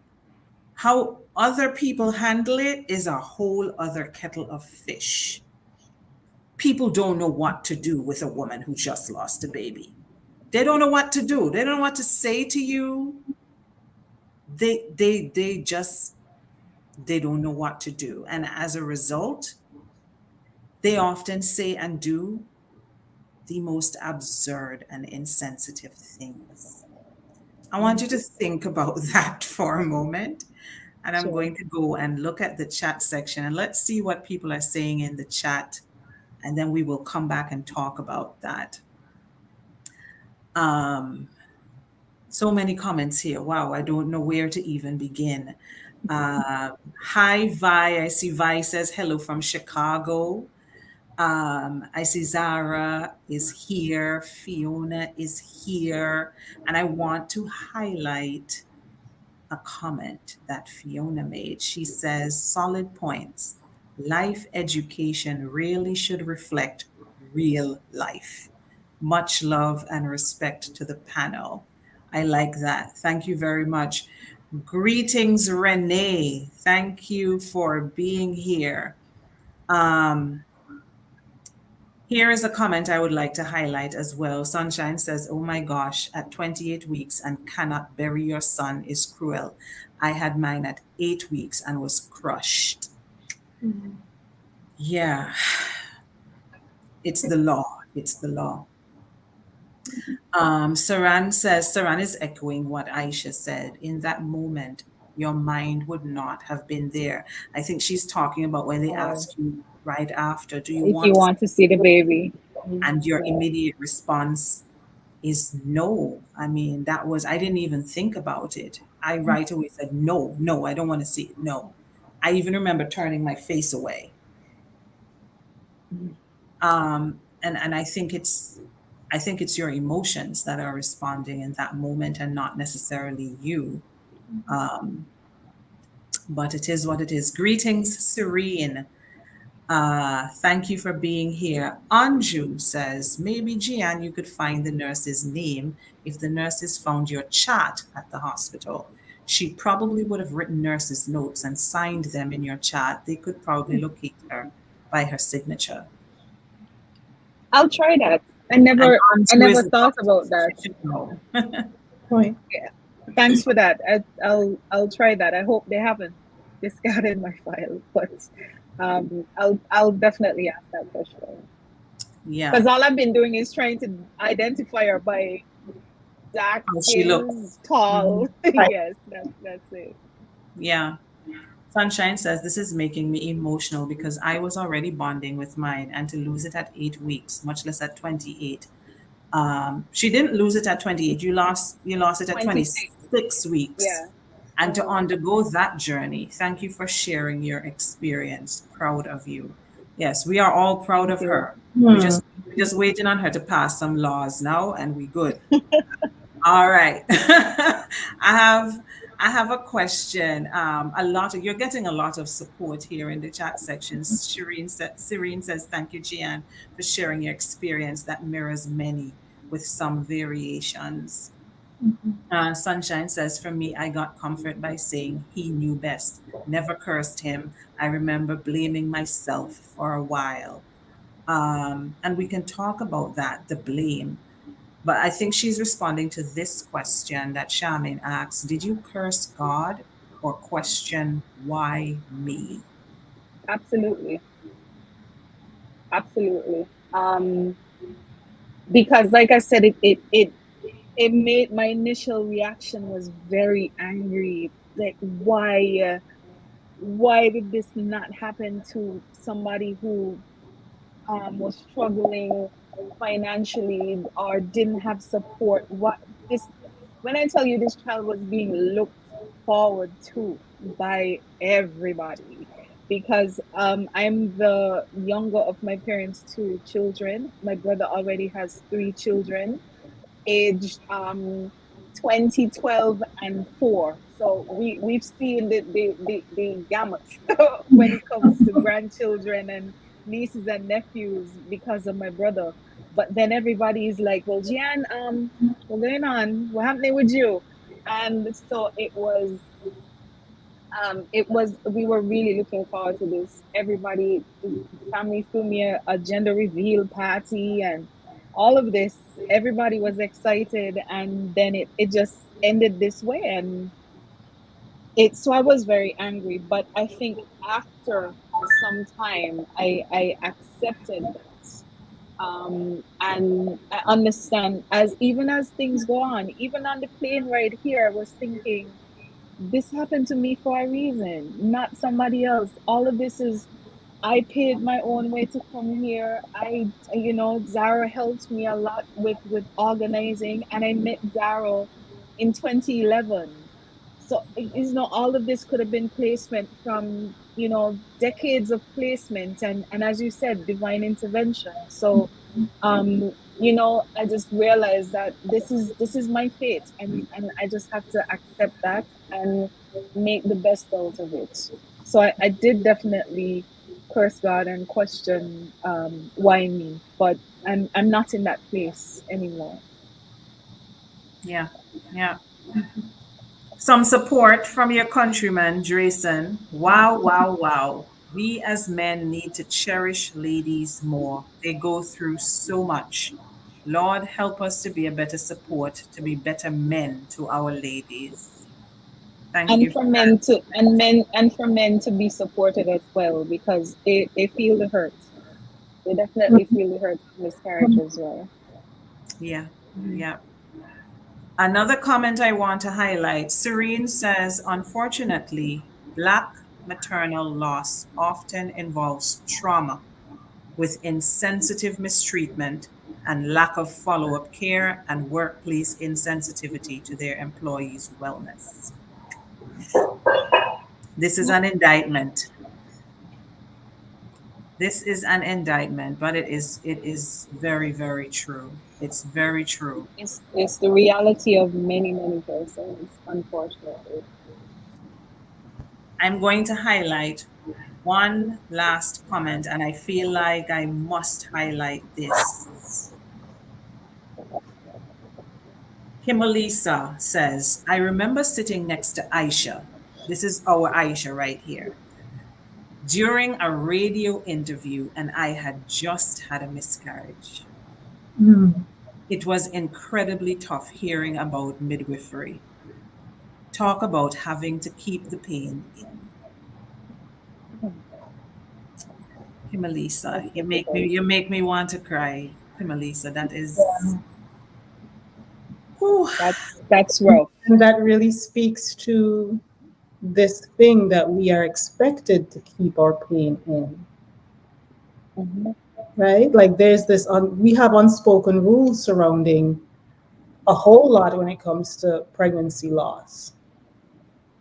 How other people handle it is a whole other kettle of fish. People don't know what to do with a woman who just lost a baby. They don't know what to do. They don't know what to say to you. They just they don't know what to do. And as a result, they often say and do the most absurd and insensitive things. I want you to think about that for a moment. And I'm Sure. going to go and look at the chat section and let's see what people are saying in the chat. And then we will come back and talk about that. Um, so many comments here. Wow, I don't know where to even begin. Hi, Vi. I see Vi says hello from Chicago. I see Zara is here, Fiona is here, and I want to highlight a comment that Fiona made. She says, solid points. Life education really should reflect real life. Much love and respect to the panel. I like that. Thank you very much. Greetings, Renee. Thank you for being here. Um, Here is a comment I would like to highlight as well. Sunshine says, oh my gosh, at 28 weeks and cannot bury your son is cruel. I had mine at 8 weeks and was crushed. Yeah, it's the law. It's the law. Saran says, Saran is echoing what Aisha said. In that moment, your mind would not have been there. I think she's talking about when they Oh, ask you right after, do you if you want to want to see the see? baby. And your Yeah. immediate response is no. I mean, that was, I didn't even think about it. I right away said, no, no, I don't want to see it. No. I even remember turning my face away. And I think it's your emotions that are responding in that moment and not necessarily you. Um, but it is what it is. Greetings, Serene. Thank you for being here. Anju says, maybe Gian, you could find the nurse's name if the nurses found your chat at the hospital. She probably would have written nurses' notes and signed them in your chat. They could probably locate her by her signature. I'll try that. And I Anju never is a thought doctor, about so that. she should know. Point. Yeah. Thanks for that. I'll try that. I hope they haven't discarded my file, but I'll definitely ask that question. Yeah, Because all I've been doing is trying to identify her by dark how she skin, looks. tall. Mhm. Right. Yes, that's it. Yeah. Sunshine says, this is making me emotional because I was already bonding with mine and to lose it at 8 weeks, much less at 28. She didn't lose it at 28. You lost it at 26. 26 weeks. Yeah. And to Uh-huh. undergo that journey, thank you for sharing your experience. Proud of you. Yes, we are all proud Thank of you. her. We Hmm. just we're just waiting on her to pass some laws now and we good. All right. I have a question. You're getting a lot of support here in the chat sections. Shireen says, thank you, Gian, for sharing your experience that mirrors many with some variations. Sunshine says, for me, I got comfort by saying he knew best. Never cursed him. I remember blaming myself for a while. And we can talk about that, the blame. But I think she's responding to this question that Charmaine asks. Did you curse God or question why me? Absolutely. Absolutely. Because like I said, it made my initial reaction was very angry. Like why did this not happen to somebody who was struggling financially or didn't have support? What this when I tell you this child was being looked forward to by everybody, because I'm the younger of my parents' two children. My brother already has three children, aged 2012 and 4. So we've seen the gamut when it comes to grandchildren and nieces and nephews because of my brother. But then everybody is like, well, Gian, what's going on? What happening with you? And so we were really looking forward to this. Everybody, family threw me a gender reveal party and all of this. Everybody was excited, and then it just ended this way. And so I was very angry, but I think after some time I accepted that, and I understand, as even as things go on, even on the plane ride here, I was thinking, this happened to me for a reason, not somebody else. All of this is, I paid my own way to come here. Zara helped me a lot with organizing, and I met Daryl in 2011. So, all of this could have been placement from, decades of placement, and as you said, divine intervention. So, I just realized that this is my fate, and I just have to accept that and make the best out of it. So I did definitely curse God and question, why me, but I'm not in that place anymore. Yeah, yeah. Some support from your countryman, Drayson. Wow, wow, wow. We as men need to cherish ladies more. They go through so much. Lord, help us to be a better support, to be better men to our ladies. Thank And you for for that. men to be supported as well, because they feel the hurt. They definitely feel the hurt of miscarriage as well. Yeah, yeah. Another comment I want to highlight, Serene says, unfortunately, Black maternal loss often involves trauma with insensitive mistreatment and lack of follow up care and workplace insensitivity to their employees' wellness. This is an indictment. This is an indictment, but it is very, very true. It's very true. It's the reality of many persons, unfortunately. I'm going to highlight one last comment, and I feel like I must highlight this. Himalisa says, I remember sitting next to Aisha. This is our Aisha right here. During a radio interview, and I had just had a miscarriage. It was incredibly tough hearing about midwifery. Talk about having to keep the pain in. Himalisa, That's you make me difficult. you make me want to cry. Himalisa, that is. Whew. That's rough. And that really speaks to this thing that we are expected to keep our pain in, Hmm. right? Like there's we have unspoken rules surrounding a whole lot when it comes to pregnancy loss.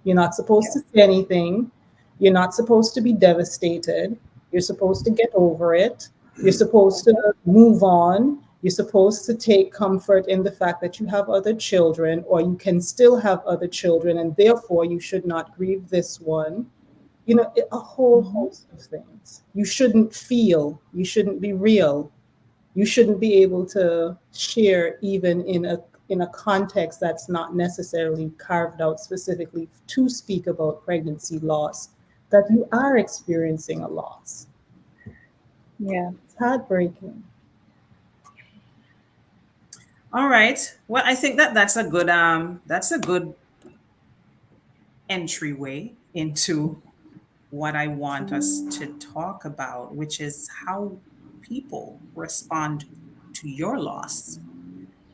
You're not supposed to Yes. say anything. You're not supposed to be devastated. You're supposed to get over it. You're supposed to Hmm. move on. You're supposed to take comfort in the fact that you have other children, or you can still have other children, and therefore you should not grieve this one. A whole Hmm. host of things. You shouldn't feel, you shouldn't be real, you shouldn't be able to share even in a context that's not necessarily carved out specifically to speak about pregnancy loss, that you are experiencing a loss. Yeah. It's heartbreaking. All right. Well, I think that that's a good entryway into what I want us to talk about, which is how people respond to your loss.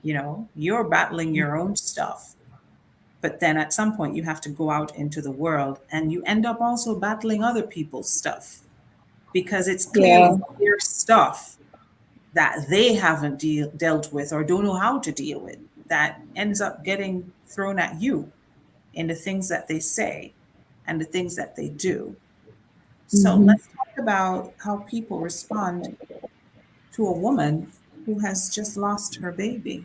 You're battling your own stuff, but then at some point you have to go out into the world and you end up also battling other people's stuff because it's Yeah. clearly their stuff that they haven't dealt with or don't know how to deal with that ends up getting thrown at you in the things that they say and the things that they do. So Hmm. let's talk about how people respond to a woman who has just lost her baby.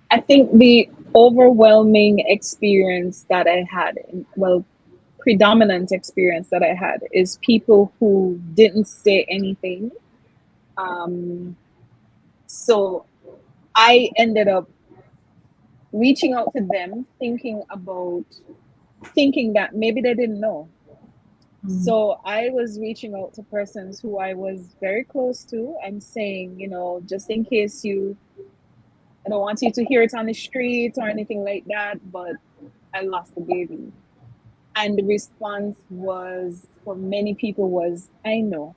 I think the overwhelming experience that I had, well, predominant experience that I had, is people who didn't say anything, Um, so I ended up reaching out to them, thinking that maybe they didn't know. Mm. So I was reaching out to persons who I was very close to and saying, just in case I don't want you to hear it on the street or anything like that, but I lost the baby. And the response was, for many people, was, I know.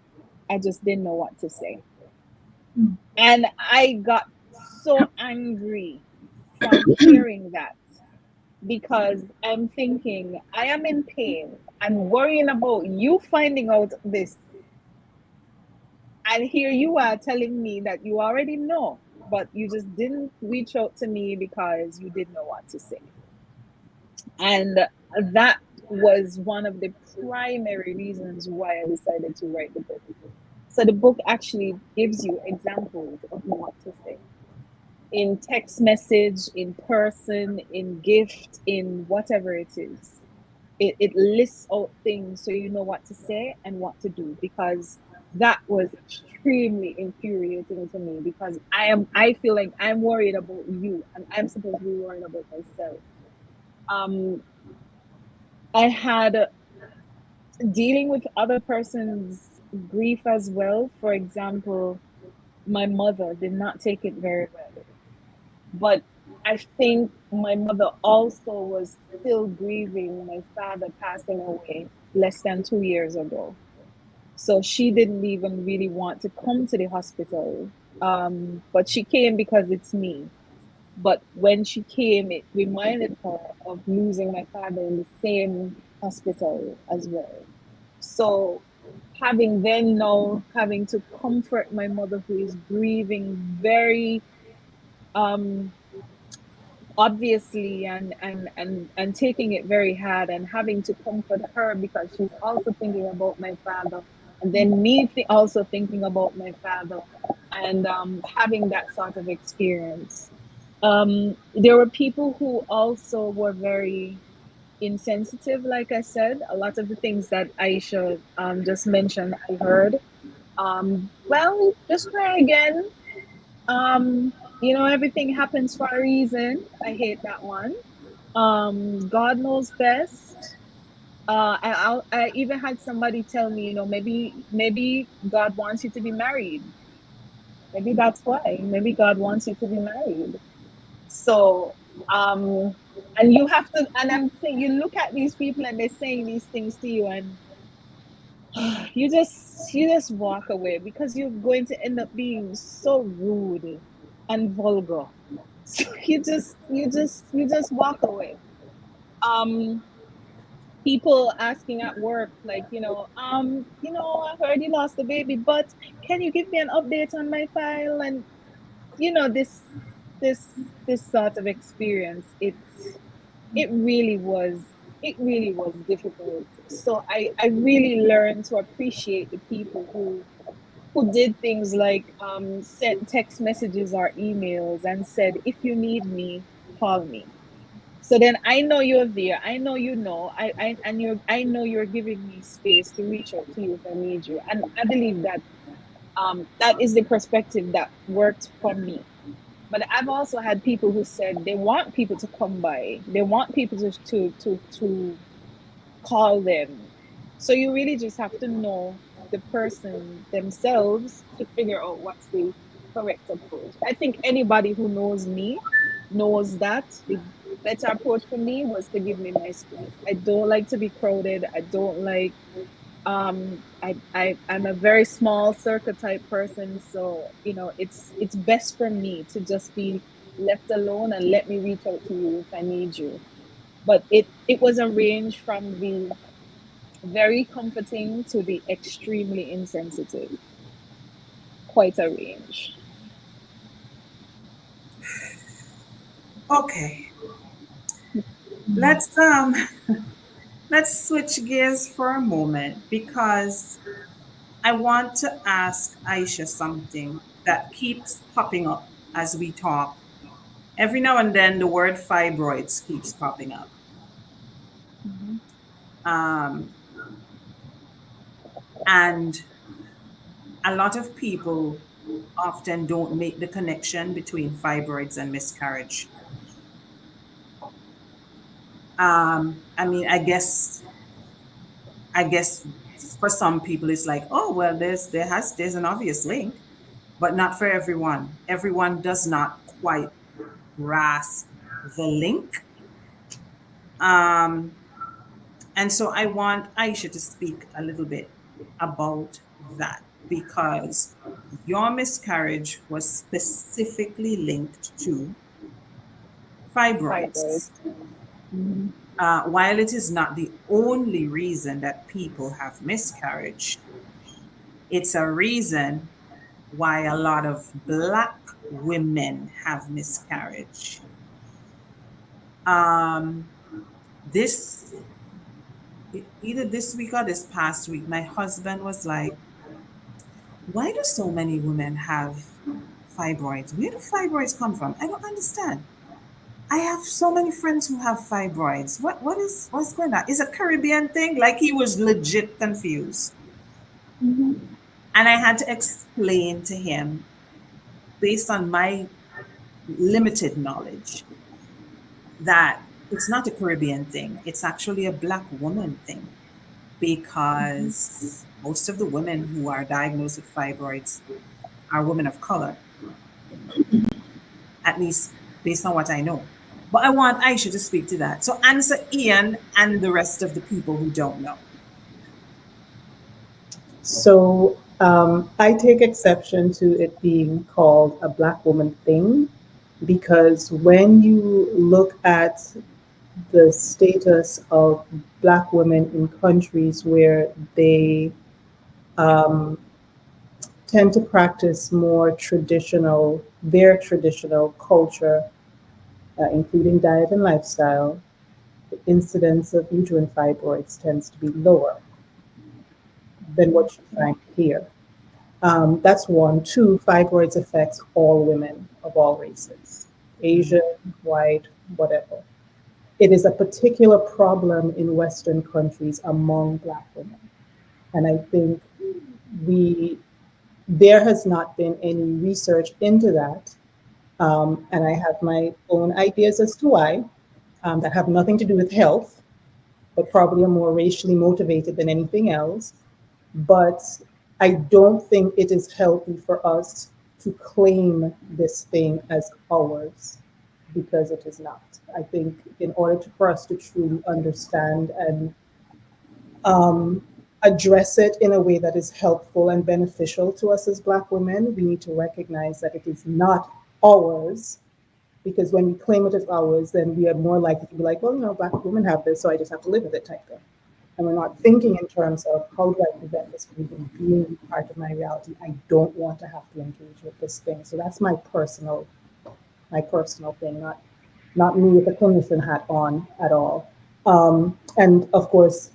I just didn't know what to say. Mm. And I got so angry from hearing that, because I'm thinking, I am in pain. I'm worrying about you finding out this. And here you are telling me that you already know, but you just didn't reach out to me because you didn't know what to say. And that was one of the primary reasons why I decided to write the book. So the book actually gives you examples of what to say in text message, in person, in gift, in whatever it is. It lists out things so you know what to say and what to do, because that was extremely infuriating to me, because I feel like I'm worried about you and I'm supposed to be worried about myself. Um, I had dealing with other person's grief as well. For example, my mother did not take it very well. But I think my mother also was still grieving my father passing away less than 2 years ago. So she didn't even really want to come to the hospital. But she came because it's me. But when she came, it reminded her of losing my father in the same hospital as well. So having to comfort my mother, who is grieving very um obviously, and taking it very hard, and having to comfort her because she's also thinking about my father, and then me also thinking about my father, and having that sort of experience. There were people who also were very insensitive. Like I said, a lot of the things that Aisha just mentioned, I heard. Well, just try again. Everything happens for a reason. I hate that one. God knows best. I even had somebody tell me, maybe God wants you to be married. Maybe that's why. Maybe God wants you to be married. So, um, and you have to, and I'm saying, you look at these people and they're saying these things to you, and you just walk away, because you're going to end up being so rude and vulgar. So you just walk away. Um, People asking at work, like, I heard you lost the baby, but can you give me an update on my file? And this sort of experience, it really was difficult. So I really learned to appreciate the people who did things like sent text messages or emails and said, if you need me, call me. So then I know you're there. I know I know you're giving me space to reach out to you if I need you. And I believe that that is the perspective that worked for me. But I've also had people who said they want people to come by. They want people to call them. So you really just have to know the person themselves to figure out what's the correct approach. I think anybody who knows me knows that the better approach for me was to give me my space. I don't like to be crowded. I don't like I'm a very small circle type person, so it's best for me to just be left alone and let me reach out to you if I need you. But it was a range from the very comforting to the extremely insensitive. Quite a range. Okay, let's let's switch gears for a moment because I want to ask Aisha something that keeps popping up as we talk. Every now and then, the word fibroids keeps popping up. Mhm. And a lot of people often don't make the connection between fibroids and miscarriage. I mean, I guess for some people it's like, oh well, there's an obvious link, but not for everyone. Everyone does not quite grasp the link. Um, and so I want Aisha to speak a little bit about that because your miscarriage was specifically linked to Fibroid. fibroids. Mm-hmm. While it is not the only reason that people have miscarriage, it's a reason why a lot of Black women have miscarriage. Um, this Either this week or this past week, my husband was like, "Why do so many women have fibroids? Where do fibroids come from? I don't understand. I have so many friends who have fibroids. What's going on? Is a Caribbean thing?" Like he was legit confused. Mm-hmm. And I had to explain to him, based on my limited knowledge, that it's not a Caribbean thing. It's actually a Black woman thing because most of the women who are diagnosed with fibroids are women of color, at least based on what I know. But I want Aisha to speak to that. So answer Ian and the rest of the people who don't know. So I take exception to it being called a Black woman thing because when you look at the status of Black women in countries where they um, tend to practice more traditional, their traditional culture, including diet and lifestyle, the incidence of uterine fibroids tends to be lower than what you find here. That's one. Two, fibroids affects all women of all races, Asian, white, whatever. It is a particular problem in Western countries among Black women. And I think we there has not been any research into that. And I have my own ideas as to why, that have nothing to do with health, but probably are more racially motivated than anything else. But I don't think it is healthy for us to claim this thing as ours because it is not. I think in order for us to truly understand and um, address it in a way that is helpful and beneficial to us as Black women, we need to recognize that it is not ours. Because when we claim it as ours, then we are more likely to be like, well, Black women have this, so I just have to live with it type thing. And we're not thinking in terms of how do I prevent this from even being part of my reality. I don't want to have to engage with this thing. So that's my personal thing, not me with a clinician hat on at all. And of course,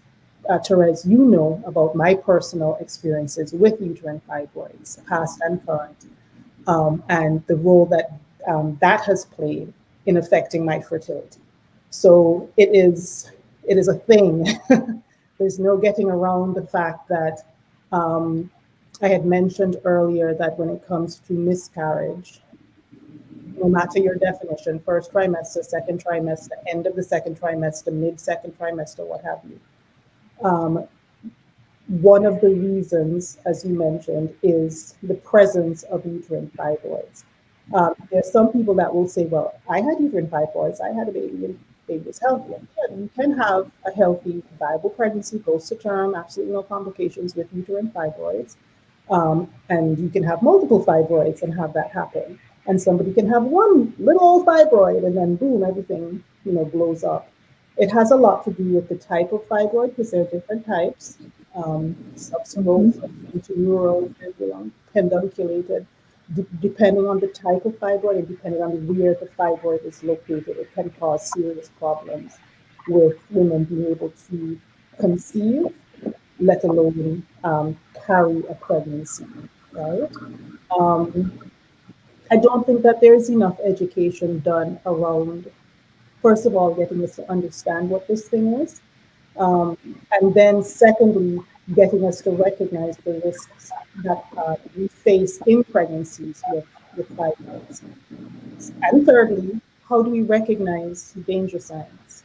Therese, you know about my personal experiences with uterine fibroids, past and current, and the role that that has played in affecting my fertility. So it is a thing. There's no getting around the fact that um, I had mentioned earlier that when it comes to miscarriage, no matter your definition, first trimester, second trimester, end of the second trimester, mid second trimester, what have you. Um, One of the reasons, as you mentioned, is the presence of uterine fibroids. There's some people that will say, well, I had uterine fibroids, I had a baby, and the baby was healthy. And yeah, you can have a healthy, viable pregnancy, goes to term, absolutely no complications with uterine fibroids. And you can have multiple fibroids and have that happen. And somebody can have one little old fibroid and then boom, everything, blows up. It has a lot to do with the type of fibroid because there are different types. Subserosa, intramural, pedunculated. Depending on the type of fibroid and depending on where the fibroid is located, it can cause serious problems with women being able to conceive, let alone carry a pregnancy, right? Um, I don't think that there is enough education done around, first of all, getting us to understand what this thing is. Um, and then, secondly, getting us to recognize the risks that we face in pregnancies with fibroids. And thirdly, how do we recognize danger signs?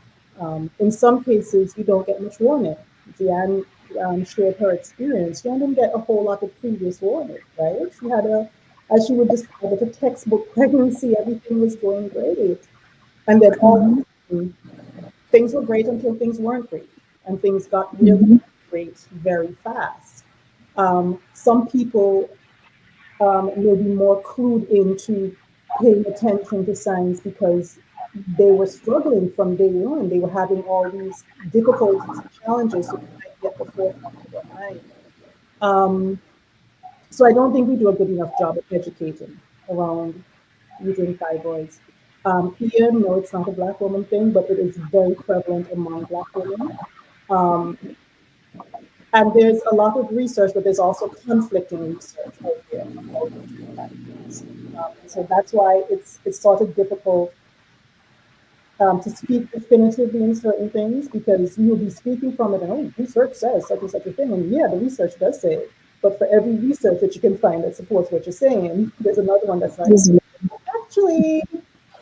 In some cases, you don't get much warning. Deanne shared her experience. She didn't get a whole lot of previous warning, right? She had as she would describe it, a textbook pregnancy. Everything was going great. And then all of Mm-hmm. a sudden, things were great until things weren't great. And things got really Mm-hmm. great very fast. Some people may be more clued into paying attention to signs because they were struggling from day one. They were having all these difficulties and challenges, so they might be at the forefront of their mind. Um, so I don't think we do a good enough job of educating around uterine fibroids. Here, no, it's not a Black woman thing, but it is very prevalent among Black women. Um, and there's a lot of research, but there's also conflicting research out there about uterine fibroids. And so that's why it's sort of difficult to speak definitively in certain things because you'll be speaking from it and oh, research says such and such a thing. And yeah, the research does say it. But for every research that you can find that supports what you're saying, there's another one that's like, actually,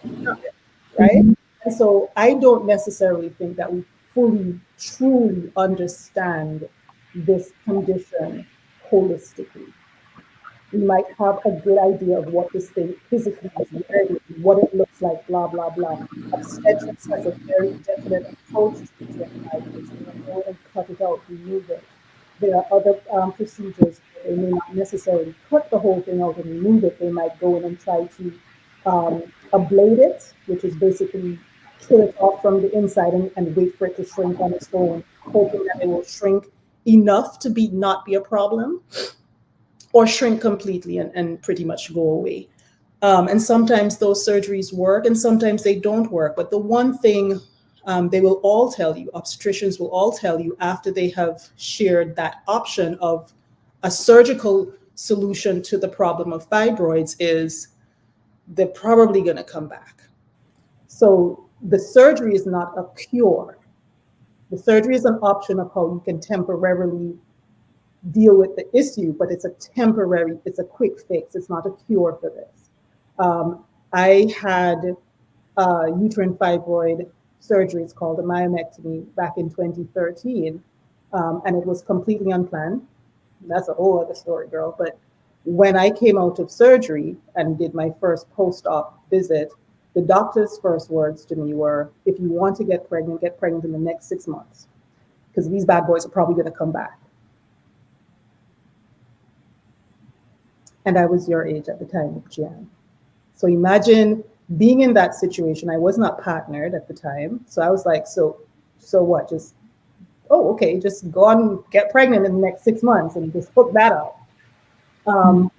not really, right? Mm-hmm. And so I don't necessarily think that we fully, truly understand this condition holistically. We might have a good idea of what this thing physically is, where it is, what it looks like, blah, blah, blah. Obstetrics has a very definite approach to uterine fibroids. They will go and cut it out, remove it. There are other procedures where they may not necessarily cut the whole thing out and remove it. They might go in and try to ablate it, which is basically kill it off from the inside and wait for it to shrink on its own, hoping that it will shrink enough to be not be a problem or shrink completely and pretty much go away. And sometimes those surgeries work and sometimes they don't work. But the one thing they will all tell you, obstetricians will all tell you after they have shared that option of a surgical solution to the problem of fibroids is they're probably going to come back. So the surgery is not a cure. The surgery is an option of how you can temporarily deal with the issue, but it's a temporary, it's a quick fix. It's not a cure for this. I had uterine fibroid surgery. It's called a myomectomy back in 2013, and it was completely unplanned. That's a whole other story, girl. But when I came out of surgery and did my first post-op visit, the doctor's first words to me were, if you want to get pregnant in the next 6 months, because these bad boys are probably going to come back. And I was your age at the time of Jan. So imagine being in that situation. I was not partnered at the time. So I was like, so what? Just, oh, okay, just go on and get pregnant in the next 6 months and just hook that up. But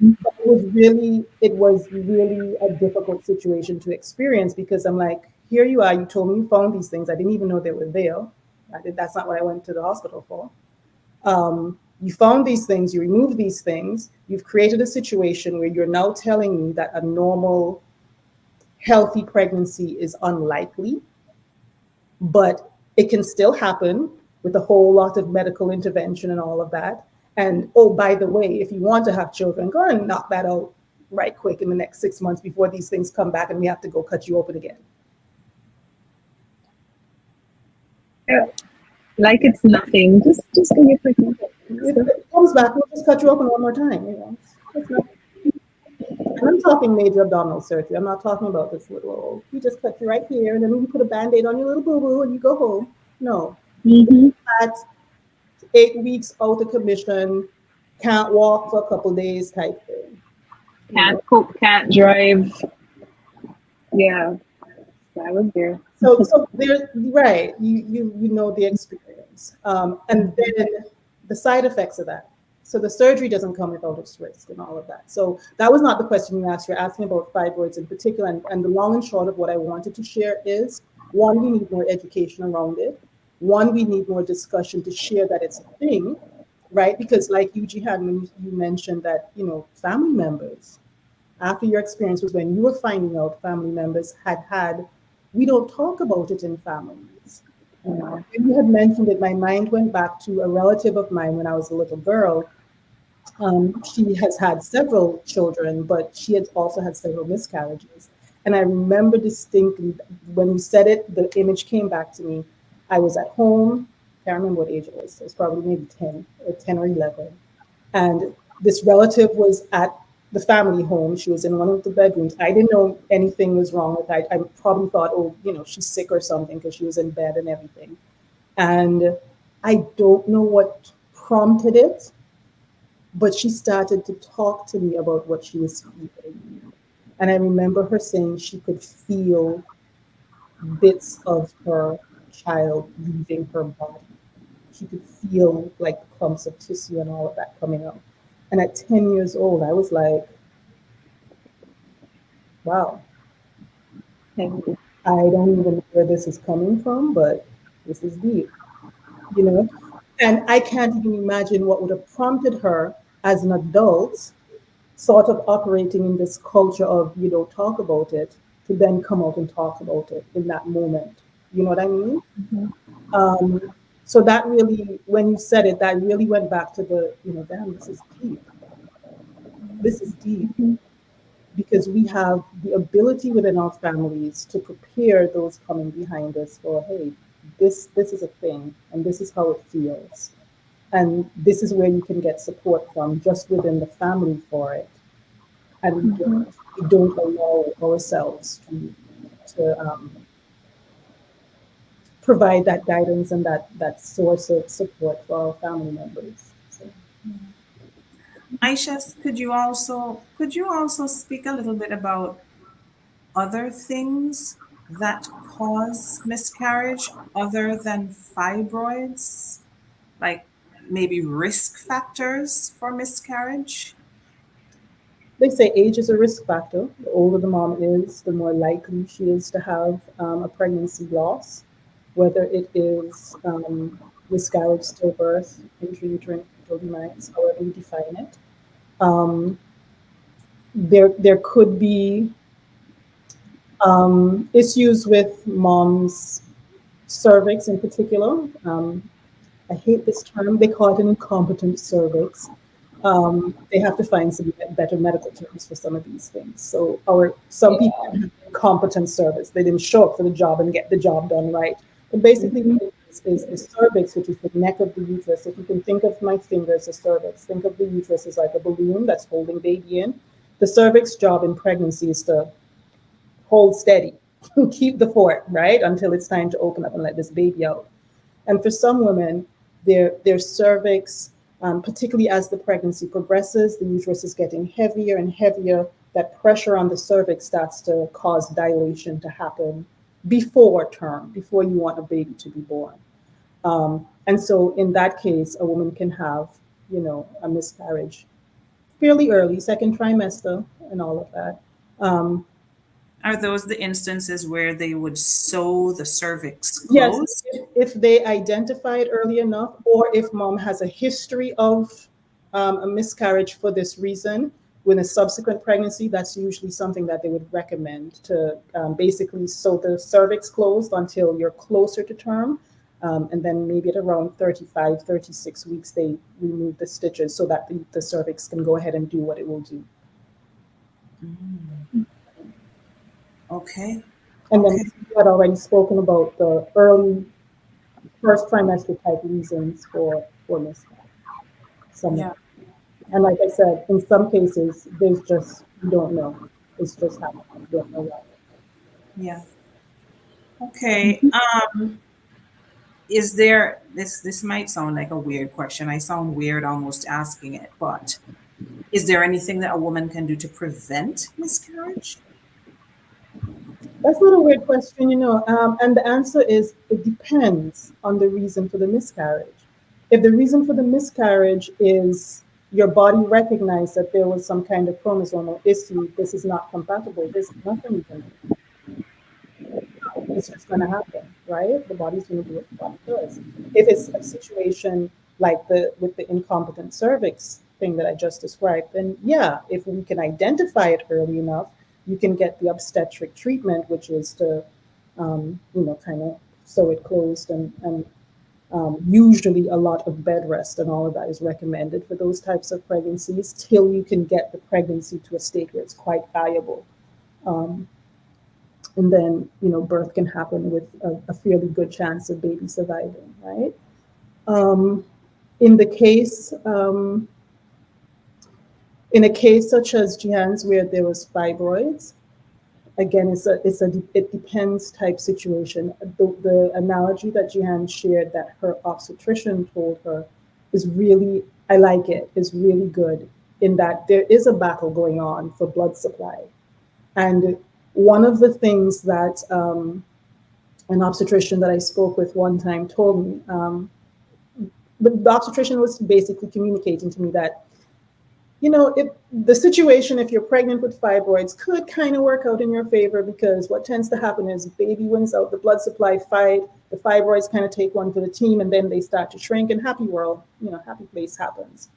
it was really a difficult situation to experience because I'm like, here you are, you told me you found these things. I didn't even know they were there. That's not what I went to the hospital for. You found these things, you removed these things, you've created a situation where you're now telling me that a normal, healthy pregnancy is unlikely, but it can still happen with a whole lot of medical intervention and all of that. And oh, by the way, if you want to have children, go and knock that out right quick in the next 6 months before these things come back and we have to go cut you open again. Yeah. Like it's nothing. Just go get pregnant. If it comes back, we'll just cut you open one more time. You know, it's not. And I'm talking major abdominal surgery. I'm not talking about this little, you just cut you right here and then you put a band-aid on your little boo-boo and you go home. No. Mm-hmm. That's 8 weeks out of commission, can't walk for a couple days type thing. Can't cook, can't drive. Yeah, I was there. So there's right, you know the experience, and then the side effects of that. So the surgery doesn't come without its risk and all of that. So that was not the question you asked. You're asking about fibroids in particular, and the long and short of what I wanted to share is one, we need more education around it. One, we need more discussion to share that it's a thing, right? Because like you, Jihan, when you mentioned that family members after your experience was when you were finding out family members had we don't talk about it in families. You know. When you had mentioned it, my mind went back to a relative of mine when I was a little girl. She has had several children, but she had also had several miscarriages. And I remember distinctly when you said it, the image came back to me. I was at home, can't remember what age it was. It was probably maybe 10 or 11. And this relative was at the family home. She was in one of the bedrooms. I didn't know anything was wrong with her. I probably thought, oh, she's sick or something because she was in bed and everything. And I don't know what prompted it, but she started to talk to me about what she was feeling. And I remember her saying she could feel bits of her child leaving her body. She could feel like clumps of tissue and all of that coming out. And at 10 years old, I was like, wow, Heavy. I don't even know where this is coming from, but this is deep, you know? And I can't even imagine what would have prompted her as an adult sort of operating in this culture of you don't talk about it to then come out and talk about it in that moment. You know what I mean? Mhm. Um, so that really, when you said it, that really went back to the, damn, this is deep. This is deep Mhm. because we have the ability within our families to prepare those coming behind us for, hey, this is a thing and this is how it feels. And this is where you can get support from just within the family for it. And Mhm. we don't allow ourselves to provide that guidance and that source of support for our family members. So, Aisha, could you also speak a little bit about other things that cause miscarriage other than fibroids? Like maybe risk factors for miscarriage? they say age is a risk factor. The older the mom is, the more likely she is to have a pregnancy loss, whether it is miscarriage, stillbirth, intrauterine fetal demise, however you define it. Um, there could be issues with mom's cervix in particular. I hate this term. They call it an incompetent cervix. They have to find some better medical terms for some of these things. So, our some Yeah. people have incompetent cervix. They didn't show up for the job and get the job done right. But basically, Mhm. what it is the cervix, which is the neck of the uterus. If you can think of my finger as a cervix, think of the uterus as like a balloon that's holding baby in. The cervix job in pregnancy is to hold steady, keep the fort, right, until it's time to open up and let this baby out. And for some women, their cervix, particularly as the pregnancy progresses, the uterus is getting heavier and heavier. That pressure on the cervix starts to cause dilation to happen before term, before you want a baby to be born. And so in that case, a woman can have, a miscarriage fairly early, second trimester, and all of that. Um, Are those the instances where they would sew the cervix Yes, closed? if they identify it early enough, or if mom has a history of a miscarriage for this reason, with a subsequent pregnancy, that's usually something that they would recommend to basically sew the cervix closed until you're closer to term. And then maybe at around 35, 36 weeks, they remove the stitches so that the cervix can go ahead and do what it will do. Mm, okay. And then Okay. you had already spoken about the early first trimester type reasons for miscarriage. Some of Yeah. them. And like I said, in some cases, there's just, you don't know. It's just happening. You don't know why. Yeah. Okay. Is there this might sound like a weird question. I sound weird almost asking it, but is there anything that a woman can do to prevent miscarriage? That's not a weird question, and the answer is it depends on the reason for the miscarriage. If the reason for the miscarriage is your body recognized that there was some kind of chromosomal issue, this is not compatible, there's nothing you can do. It's just going to happen, right? The body's going to do what the body does. If it's a situation like the with the incompetent cervix thing that I just described, then yeah, if we can identify it early enough, you can get the obstetric treatment, which is to, kind of sew it closed, and usually a lot of bed rest and all of that is recommended for those types of pregnancies till you can get the pregnancy to a state where it's quite viable. Um, and then, birth can happen with a fairly good chance of baby surviving, right? Um, in the case, in a case such as Jihan's, where there was fibroids, again, it depends type situation. The analogy that Jihan shared that her obstetrician told her is really, I like it, is really good in that there is a battle going on for blood supply. And one of the things that an obstetrician that I spoke with one time told me, the obstetrician was basically communicating to me that, if the situation, if you're pregnant with fibroids, could kind of work out in your favor, because what tends to happen is baby wins out, the blood supply fight, the fibroids kind of take one for the team, and then they start to shrink, and happy world, happy place happens.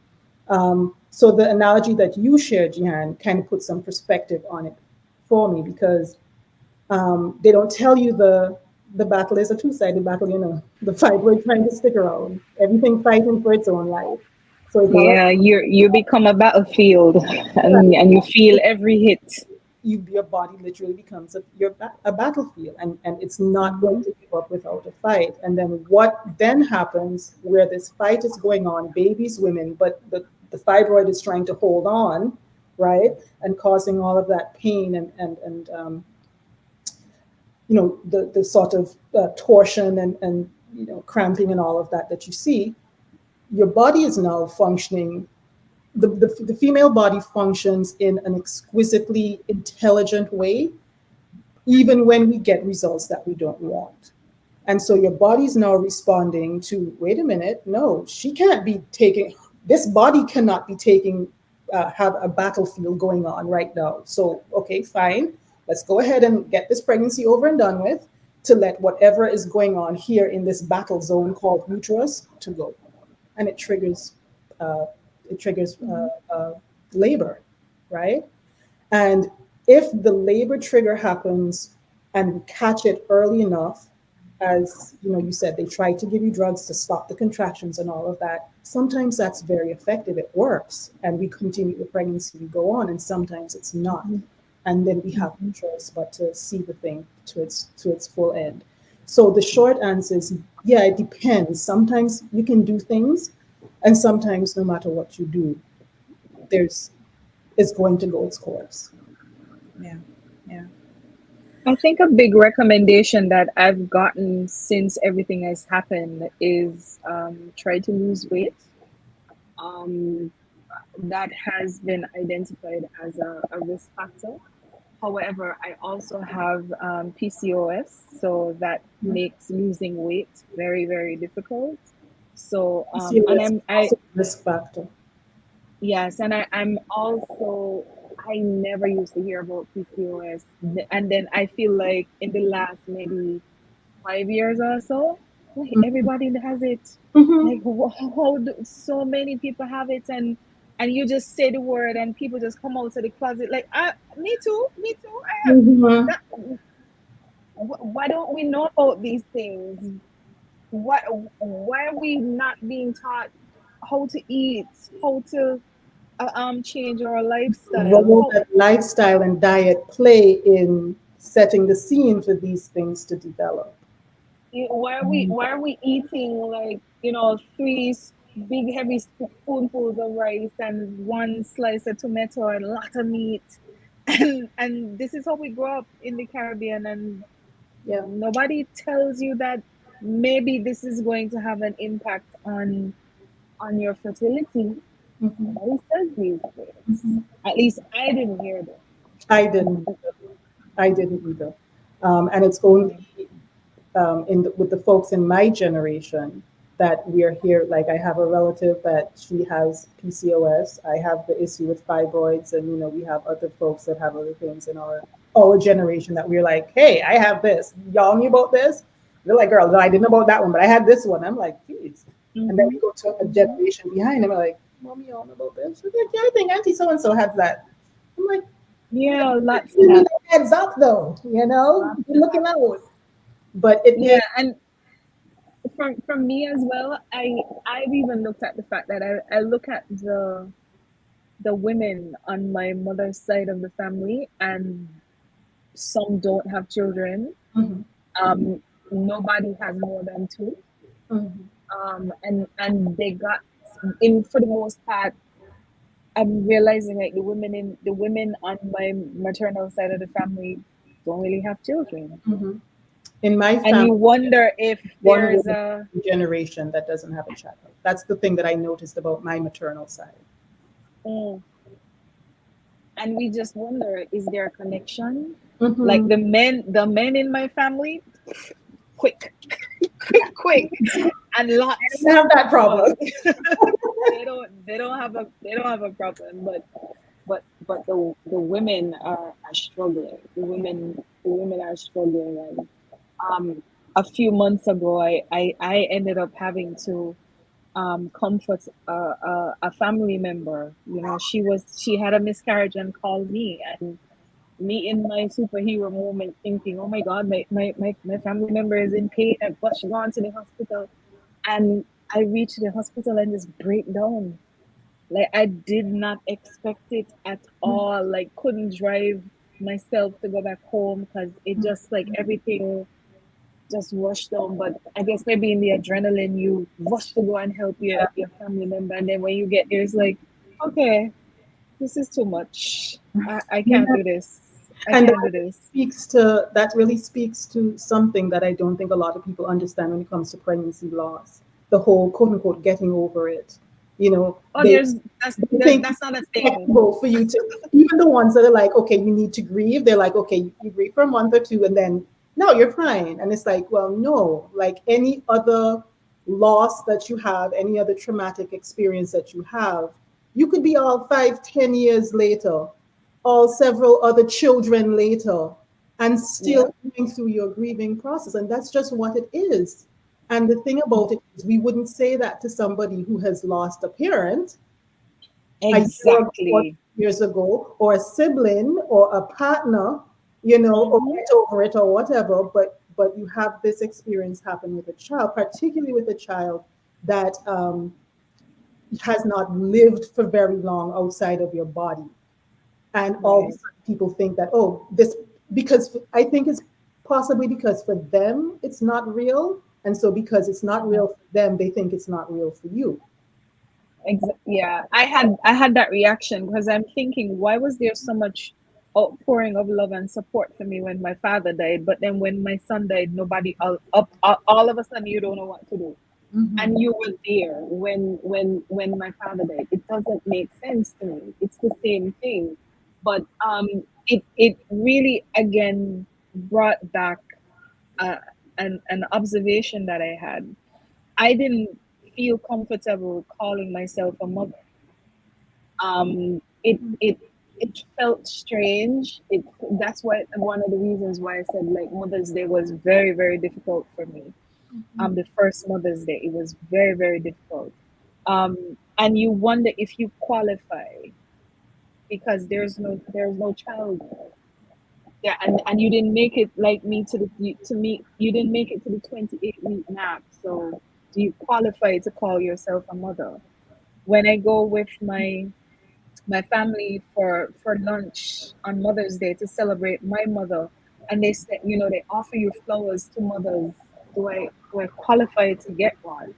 So the analogy that you shared, Jihan, kind of put some perspective on it for me, because they don't tell you the battle is a two-sided battle, the fibroid trying to stick around, everything fighting for its own life. So it's not like Yeah, you become a battlefield, and you feel every hit. your body literally becomes a battlefield, and it's not going to give up without a fight. And then what then happens where this fight is going on, babies, women, but the fibroid is trying to hold on, right, and causing all of that pain and the sort of torsion and cramping and all of that you see. Your body is now functioning, the female body functions in an exquisitely intelligent way, even when we get results that we don't want. And so your body's now responding to, wait a minute, no, she can't be taking, this body cannot be taking, have a battlefield going on right now. So, okay, fine, let's go ahead and get this pregnancy over and done with, to let whatever is going on here in this battle zone called uterus to go. And uh, it triggers labor, right? And if the labor trigger happens and we catch it early enough, as you said, they try to give you drugs to stop the contractions and all of that. Sometimes that's very effective. It works, and we continue the pregnancy, we go on, and sometimes it's not. And then we have no choice but to see the thing to its full end. So the short answer is, yeah, it depends. Sometimes you can do things, and sometimes no matter what you do, there's it's going to go its course. Yeah. Yeah. I think a big recommendation that I've gotten since everything has happened is try to lose weight. Um, that has been identified as a risk factor. However, I also have PCOS, so that makes losing weight very, very difficult. So, and PCOS is I also a risk factor. yes, and I'm also, I never used to hear about PCOS, and then I feel like in the last maybe 5 years or so, like everybody has it. Mm-hmm. Like how do so many people have it, and you just say the word and people just come out of the closet like, me too, me too. I have Mm-hmm. that. Why don't we know about these things? Why why are we not being taught how to eat, how to change our lifestyle? Role How that lifestyle and diet play in setting the scene for these things to develop. why are we eating like three big heavy spoonfuls of rice and one slice of tomato and a lot of meat, and this is how we grow up in the Caribbean, and Yeah. nobody tells you that maybe this is going to have an impact on your fertility. Mm-hmm. Nobody says these things. At least I didn't hear them. I didn't. I didn't either. And it's only with the folks in my generation that we are here. Like I have a relative that she has PCOS. I have the issue with fibroids, and we have other folks that have other things in our generation that we're like, hey, I have this. Y'all knew about this? They're like, girl, no, I didn't know about that one, but I had this one. I'm like, geez. And then we Mm-hmm. go to a generation behind, and we're like, mommy, y'all know about this? She's like, yeah, I think Auntie so and so has that. I'm like, Yeah, lots give me have the heads up though, you're lots looking have out. But it Yeah, is. and from me as well, I've even looked at the fact that I look at the women on my mother's side of the family, and some don't have children. Mhm, Um, Nobody has more than two. mhm, And they got in for the most part. I'm realizing like the women on my maternal side of the family don't really have children, mhm. In my and family, you wonder if one there's woman a generation that doesn't have a child. That's the thing that I noticed about my maternal side. mm, and we just wonder, is there a connection? Like Hmm. the men in my family, quick, quick, and I lots, don't have that but problem. they don't have a problem, but the women are struggling. The women are struggling, and a few months ago, I ended up having to comfort a family member. She had a miscarriage and called me, and me in my superhero moment thinking, oh my god, my family member is in pain, I've got to go on to the hospital. And I reached the hospital and just break down. Like, I did not expect it at all. Like, couldn't drive myself to go back home because it just like everything just rushed down. But I guess maybe in the adrenaline, you rush to go and help your family member, and then when you get there, it's like, okay, this is too much. I Yeah. can't do this. I And can't do this. that really speaks to something that I don't think a lot of people understand when it comes to pregnancy loss. The whole quote unquote getting over it. You know, Oh, they think that's not a it's thing. acceptable for you to, even the ones that are like, okay, you need to grieve, they're like, okay, you grieve for a month or two and then no, you're fine. And it's like, well, no, like any other loss that you have, any other traumatic experience that you have, you could be all 5, 10 years later, all several other children later, and Yeah, still going through your grieving process. And that's just what it is. And the thing about it is, we wouldn't say that to somebody who has lost a parent a year ago or exactly. 2 years ago, or a sibling or a partner, or Hmm. get over it or whatever. But you have this experience happen with a child, particularly with a child that has not lived for very long outside of your body. And all of a Right. sudden people think that, oh, this, because I think it's possibly because for them it's not real. And so because it's not real for them, they think it's not real for you. Yeah, I had that reaction because I'm thinking, why was there so much outpouring of love and support for me when my father died, but then when my son died, nobody all of a sudden you don't know what to do, and Mhm. you were there when my father died. It doesn't make sense to me. It's the same thing, but it really again brought back uh, an observation that I had. I didn't feel comfortable calling myself a mother. It felt strange. That's why one of the reasons why I said like Mother's Day was very, very difficult for me. The first Mother's Day, it was very, very difficult. And you wonder if you qualify because there's no child there. Yeah, and you didn't make it like me to me. You didn't make it to the 28-week mark. So do you qualify to call yourself a mother? When I go with my family for lunch on Mother's Day to celebrate my mother, and they said, they offer you flowers to mothers. Do I qualify to get one?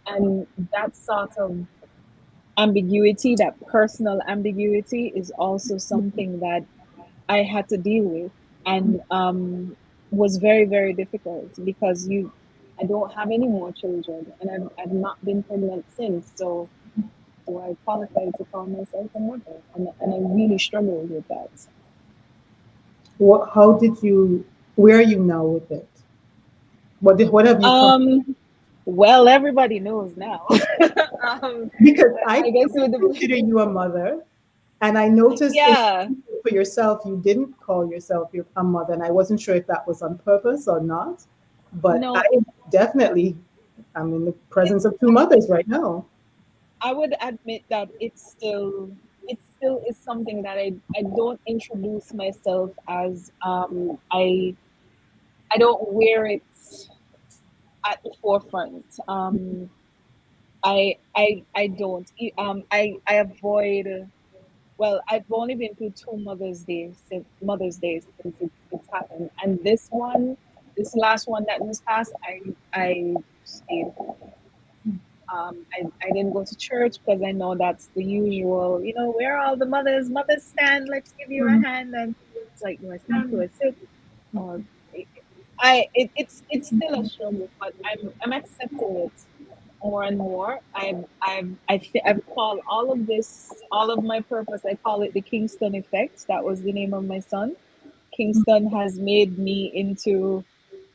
And that sort of ambiguity, that personal ambiguity, is also something that I had to deal with, and was very, very difficult because I don't have any more children, and I've not been pregnant since. So do I qualify to call myself a mother? And I really struggled with that. How did you, where are you now with it? What have you come? Um, well, everybody knows now. um, Because I I guess would with the consider you a mother, and I noticed in yeah, for yourself, you didn't call yourself a mother, and I wasn't sure if that was on purpose or not. But I no, definitely, I'm in the presence of two mothers right now. I would admit that it still is something that I don't introduce myself as. I I don't wear it at the forefront. I don't. I avoid. Well, I've only been through two Mother's Days since it's happened, and this last one that was passed, I stayed home. I didn't go to church because I know that's the usual. Where are all the mothers stand? Let's give you a hand, and it's like, do I stand? Do I sit? Or it's still a struggle, but I'm accepting it more and more. I've called all of my purpose. I call it the Kingston effect. That was the name of my son. Kingston has made me into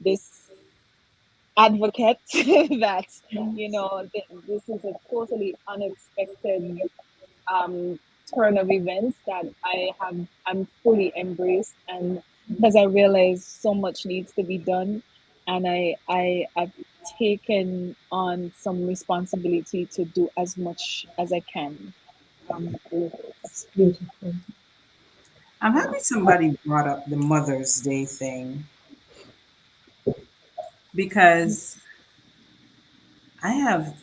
this advocate that this is a totally unexpected um, turn of events that I'm fully embraced, and because I realize so much needs to be done, and I've taken on some responsibility to do as much as I can with it. That's beautiful. I'm happy somebody brought up the Mother's Day thing because I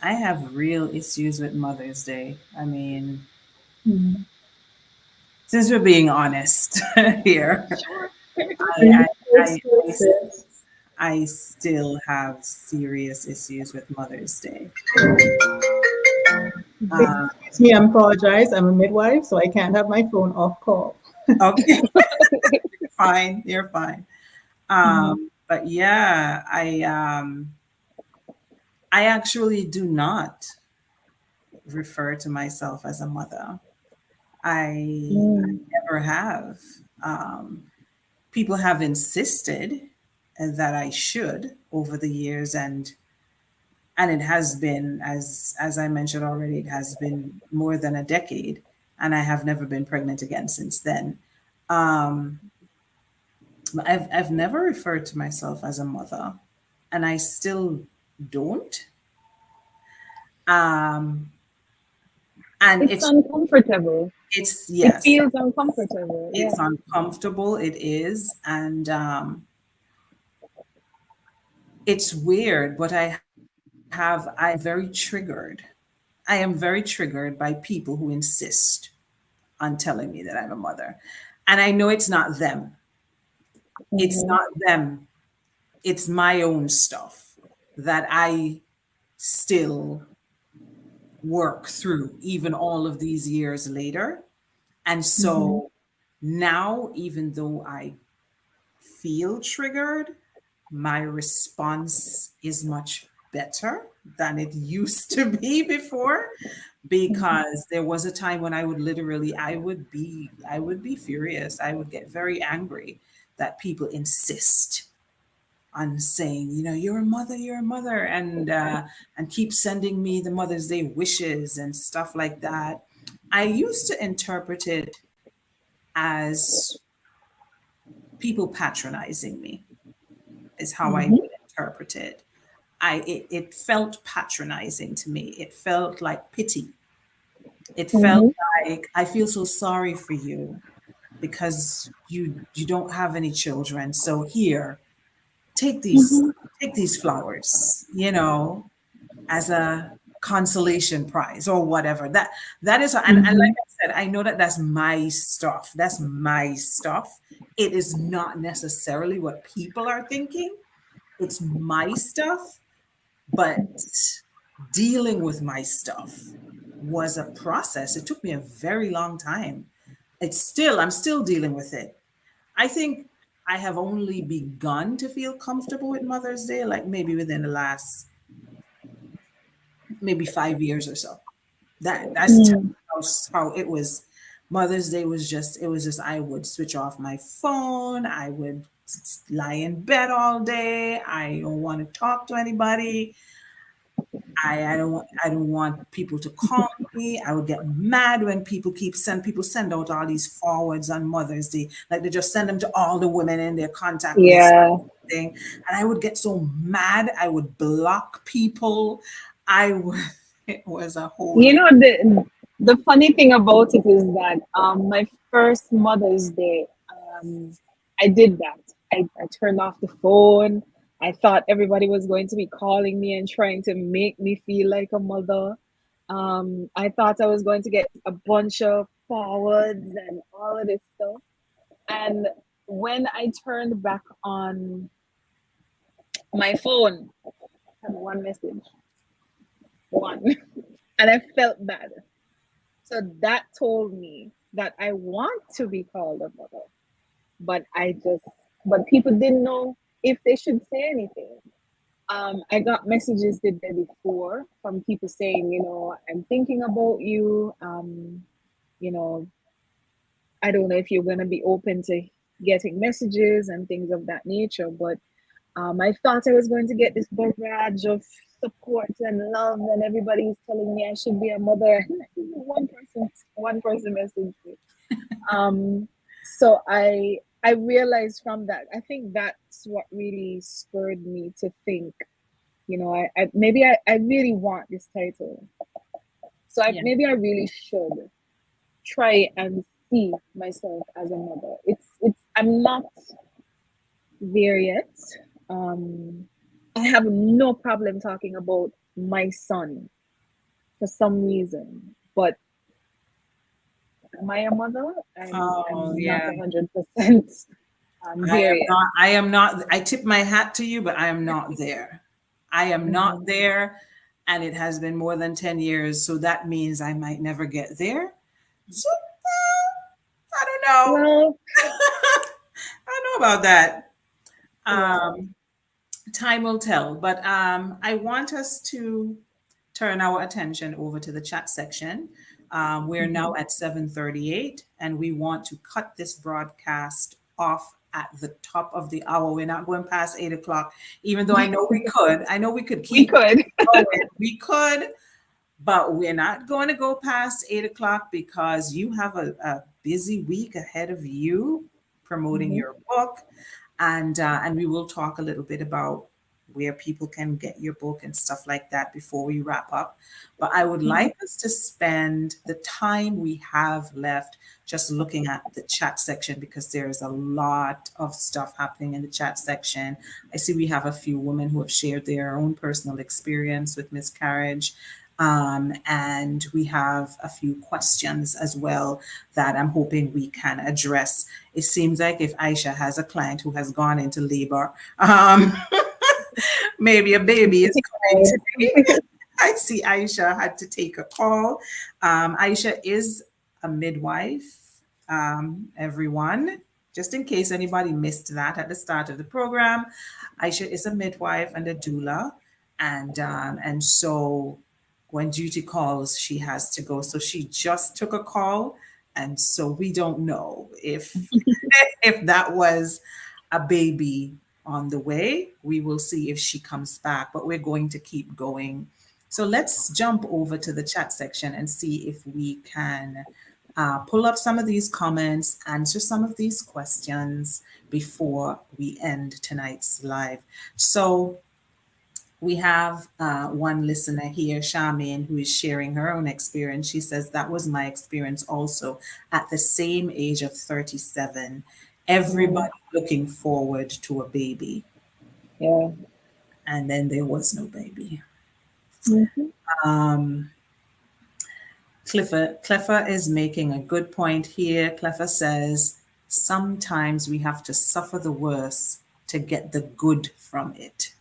have real issues with Mother's Day. I mean, Mm. since we're being honest here, Sure. I, And I, I, I, sis, I still have serious issues with Mother's Day. Uh, excuse me, I apologize. I'm a midwife, so I can't have my phone off call. okay, fine, you're fine. Mhm. But yeah, I actually do not refer to myself as a mother. I Mm, never have. People have insisted that I should over the years, and it has been, as I mentioned already, it has been more than a decade, and I have never been pregnant again since then. Um, I've never referred to myself as a mother, and I still don't. Um, and it's uncomfortable. it's It yes, feels uncomfortable. it's Yeah. uncomfortable. It is, and it's weird. But I'm very triggered. I am very triggered by people who insist on telling me that I'm a mother, and I know it's not them. It's Hmm. not them. It's my own stuff that I still work through even all of these years later. And Mhm. so now, even though I feel triggered, my response is much better than it used to be before, Mhm. because there was a time when I would be furious. I would get very angry that people insist on saying, you're a mother, and keep sending me the Mother's Day wishes and stuff like that. I used to interpret it as people patronizing me, is how I Hmm. would interpret it. It felt patronizing to me. It felt like pity. It felt Hmm. like I feel so sorry for you because you don't have any children. So here, take these Hmm. take these flowers, as a consolation prize or whatever. That is, and like Mhm. I said, I know that that's my stuff. That's my stuff. It is not necessarily what people are thinking. It's my stuff, but dealing with my stuff was a process. It took me a very long time. I'm still dealing with it. I think I have only begun to feel comfortable with Mother's Day, like maybe within the last maybe 5 years or so. That's Mm. how it was. Mother's Day was just I would switch off my phone. I would lie in bed all day. I don't want to talk to anybody. I don't want people to call me. I would get mad when people send out all these forwards on Mother's Day. Like they just send them to all the women in their contact list Yeah. thing. And I would get so mad. I would block people. I would it was a whole You thing. know, the funny thing about it is that my first Mother's Day, I did that. I turned off the phone. I thought everybody was going to be calling me and trying to make me feel like a mother. I thought I was going to get a bunch of forwards and all of this stuff. And when I turned back on my phone, I had one message, one, and I felt bad. So that told me that I want to be called a mother, but but people didn't know if they should say anything. I got messages the day before from people saying, I'm thinking about you. You know, I don't know if you're going to be open to getting messages and things of that nature, but I thought I was going to get this barrage of support and love, and everybody's telling me I should be a mother. One person messaged me. So I realized from that. I think that's what really spurred me to think. I really want this title, so Yeah. maybe I really should try and see myself as a mother. It's I'm not there yet. I have no problem talking about my son for some reason, but am I a mother? Oh, I'm not yeah. 100% there yet. I am not, I tip my hat to you, but I am not there. I am not Mhm. there. And it has been more than 10 years. So that means I might never get there. So I don't know. Well, I don't know about that. yeah. Um, Time will tell. But I want us to turn our attention over to the chat section. We're now Mhm. at 7:38, and we want to cut this broadcast off at the top of the hour. We're not going past 8 o'clock, even though I know we could. I know we could We keep could. going. We could, but we're not going to go past 8 o'clock because you have a busy week ahead of you promoting Mhm. your book, and we will talk a little bit about where people can get your book and stuff like that before we wrap up. But I would Mhm. like us to spend the time we have left just looking at the chat section because there's a lot of stuff happening in the chat section. I see we have a few women who have shared their own personal experience with miscarriage. And we have a few questions as well that I'm hoping we can address. It seems like if Aisha has a client who has gone into labor, maybe a baby is coming today. I see Aisha had to take a call. Aisha is a midwife, everyone. Just in case anybody missed that at the start of the program, Aisha is a midwife and a doula, and so when duty calls, she has to go. So she just took a call, and so we don't know if if that was a baby on the way. We will see if she comes back, but we're going to keep going. So let's jump over to the chat section and see if we can pull up some of these comments, answer some of these questions before we end tonight's live. So we have one listener here, Charmaine, who is sharing her own experience. She says, that was my experience also at the same age of 37. Mm, Everybody looking forward to a baby. yeah. And then there was no baby. Mhm. Um, Cleffa is making a good point here. Cleffa says, sometimes we have to suffer the worst to get the good from it.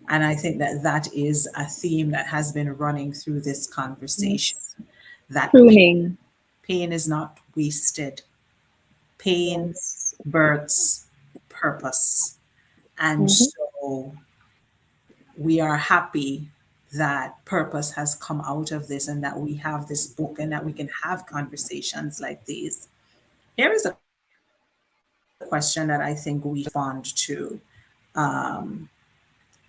And I think that that is a theme that has been running through this conversation, Yes. that Pruning. pain is not wasted. Pain Yes. births purpose. And Mhm. so we are happy that purpose has come out of this and that we have this book and that we can have conversations like these. Here is a question that I think we respond to.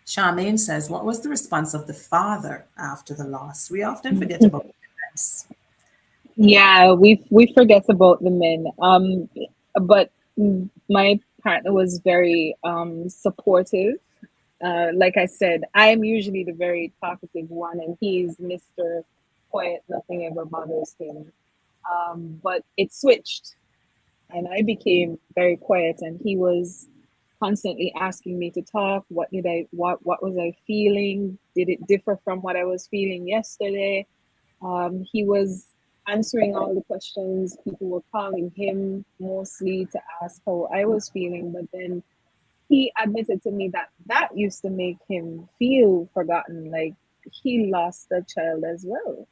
Charmaine says, what was the response of the father after the loss? We often forget about parents. Yeah, we forget about the men. But my partner was very supportive. Like I said, I'm usually the very talkative one, and he's Mr. Quiet, nothing ever bothers him. But it switched, and I became very quiet, and he was. constantly asking me to talk. What was I feeling? Did it differ from what I was feeling yesterday? He was answering all the questions. People were calling him mostly to ask how I was feeling, but then he admitted to me that that used to make him feel forgotten, like he lost a child as well.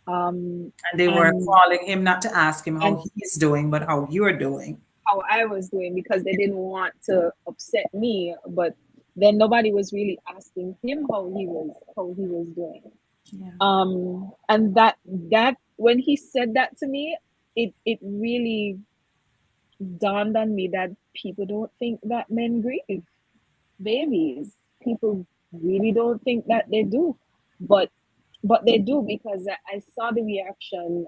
Um, And they were and calling him not to ask him and how he's doing, but how you're doing. how I was doing because they didn't want to upset me, but then nobody was really asking him how he was doing. Yeah. And that when he said that to me, it really dawned on me that people don't think that men grieve babies. People really don't think that they do, but they do because I saw the reaction.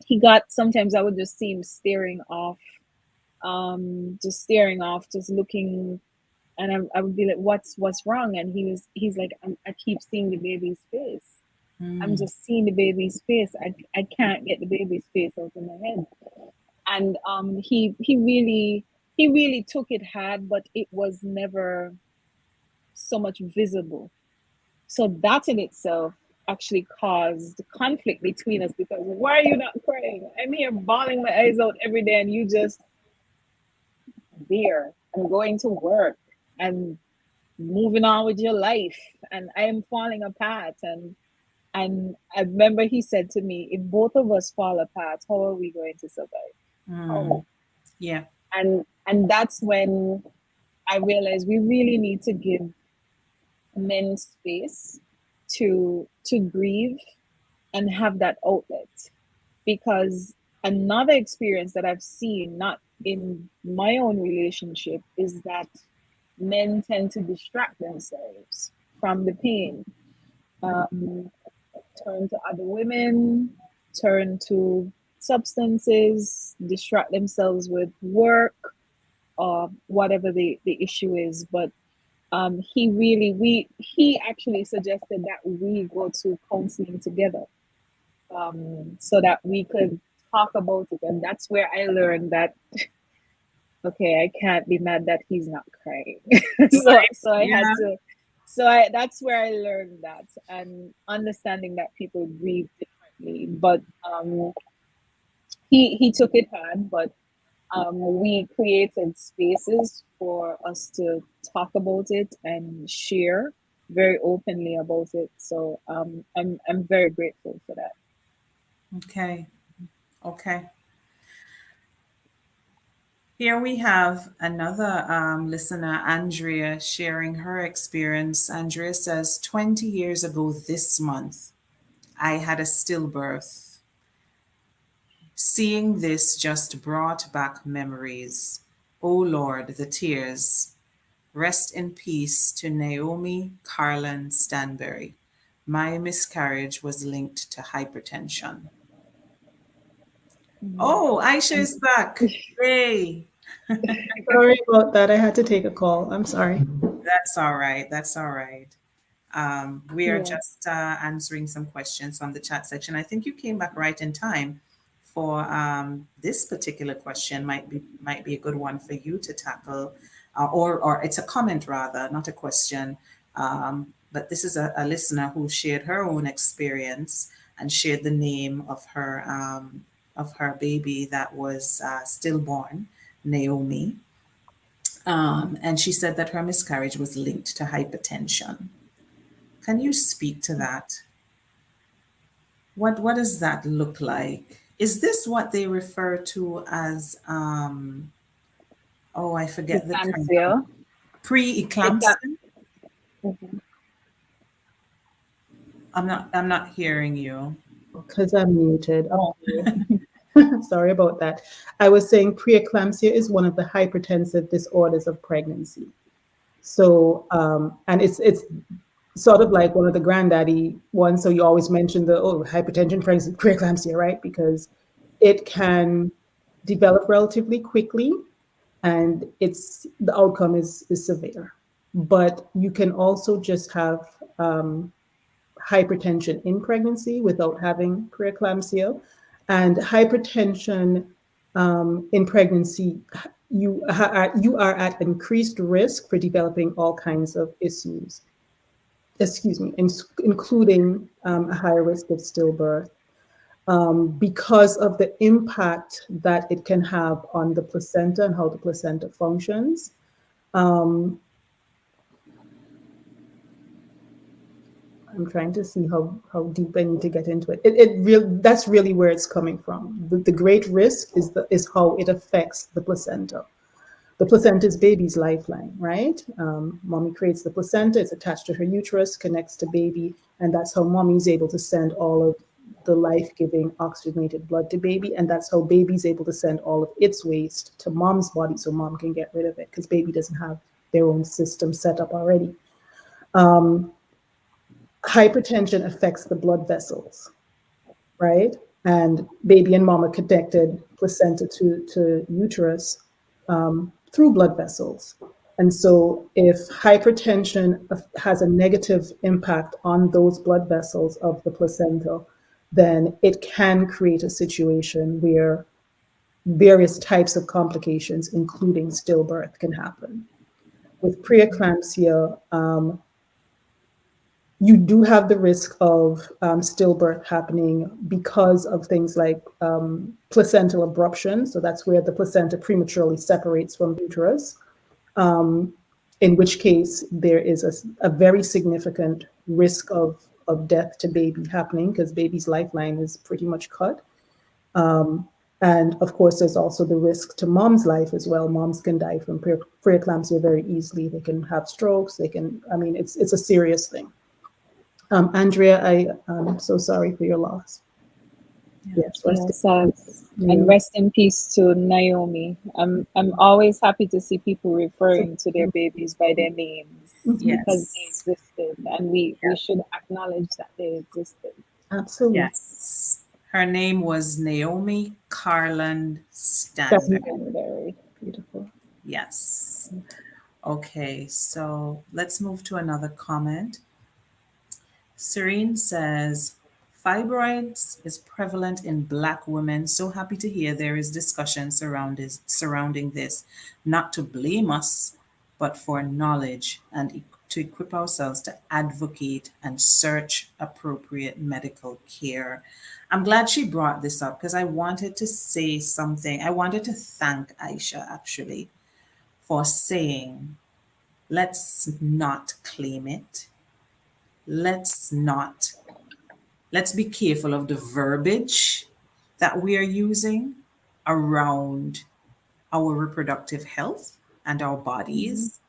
He got sometimes I would just see him staring off, just staring off, just looking, and I would be like, "What's wrong?" And he's like, I keep seeing the baby's face. I'm Mm. just seeing the baby's face. I can't get the baby's face out of my head. And he really took it hard, but it was never so much visible. So that in itself actually caused conflict between us because why are you not crying? I'm here bawling my eyes out every day, and you just there and going to work and moving on with your life, and I am falling apart. And I remember he said to me, if both of us fall apart, how are we going to survive? Mm. How? Yeah. And that's when I realized we really need to give men space to grieve and have that outlet, because another experience that I've seen, not in my own relationship, is that men tend to distract themselves from the pain, um, turn to other women, turn to substances, distract themselves with work or whatever the issue is. But he actually suggested that we go to counseling together, so that we could talk about it. And that's where I learned that okay, I can't be mad that he's not crying. So I had Yeah. to. So I that's where I learned that, and understanding that people grieve differently. But he took it hard, but we created spaces for us to talk about it and share very openly about it. So I'm very grateful for that. Okay. Okay. Here we have another listener, Andrea, sharing her experience. Andrea says, 20 years ago this month, I had a stillbirth. Seeing this just brought back memories. Oh Lord, the tears. Rest in peace to Naomi Carlin Stanberry. My miscarriage was linked to hypertension. Mhm. Oh, Aisha And is back. Yay. Sorry about that. I had to take a call. I'm sorry. That's all right. That's all right. We are yeah. just answering some questions from the chat section. I think you came back right in time for this particular question. Might be a good one for you to tackle, or it's a comment rather, not a question. But this is a listener who shared her own experience and shared the name of her baby that was stillborn, Naomi. And she said that her miscarriage was linked to hypertension. Can you speak to that? What does that look like? Is this what they refer to as oh, I forget the term, Eclampsia. pre-eclampsia? Ecla- mhm. I'm not hearing you. Because I'm muted. Oh, Sorry about that. I was saying preeclampsia is one of the hypertensive disorders of pregnancy. So, and it's sort of like one of the granddaddy ones. So you always mention the hypertension, pregnancy, preeclampsia, right? Because it can develop relatively quickly, and it's the outcome is severe. But you can also just have hypertension in pregnancy without having preeclampsia. And hypertension in pregnancy you are at increased risk for developing all kinds of issues, including a higher risk of stillbirth, because of the impact that it can have on the placenta and how the placenta functions. Um, I'm trying to see how deep I need to get into it. That's really where it's coming from. The great risk is how it affects the placenta. The placenta is baby's lifeline, right? Mommy creates the placenta, it's attached to her uterus, connects to baby, and that's how mommy is able to send all of the life-giving oxygenated blood to baby, and that's how baby's able to send all of its waste to mom's body so mom can get rid of it because baby doesn't have their own system set up already. Hypertension affects the blood vessels, right? And baby and mom are connected placenta to uterus through blood vessels. And so if hypertension has a negative impact on those blood vessels of the placenta, then it can create a situation where various types of complications, including stillbirth, can happen. With preeclampsia, you do have the risk of stillbirth happening because of things like placental abruption. So that's where the placenta prematurely separates from the uterus, in which case there is a very significant risk of death to baby happening because baby's lifeline is pretty much cut. And of course, there's also the risk to mom's life as well. Moms can die from preeclampsia very easily. They can have strokes. It's a serious thing. Andrea, I'm so sorry for your loss. Yes, Yes, and rest in peace to Naomi. I'm always happy to see people referring to their babies by their names because they Yes. existed, and we should acknowledge that they existed. Absolutely. Yes. Her name was Naomi Carland That's Stanberg. Very beautiful. Yes. Okay, so let's move to another comment. Serene says, fibroids is prevalent in Black women. So happy to hear there is discussion surrounding this, not to blame us, but for knowledge and to equip ourselves to advocate and search appropriate medical care. I'm glad she brought this up because I wanted to say something. I wanted to thank Aisha actually for saying, let's not claim it. Let's not let's be careful of the verbiage that we are using around our reproductive health and our bodies.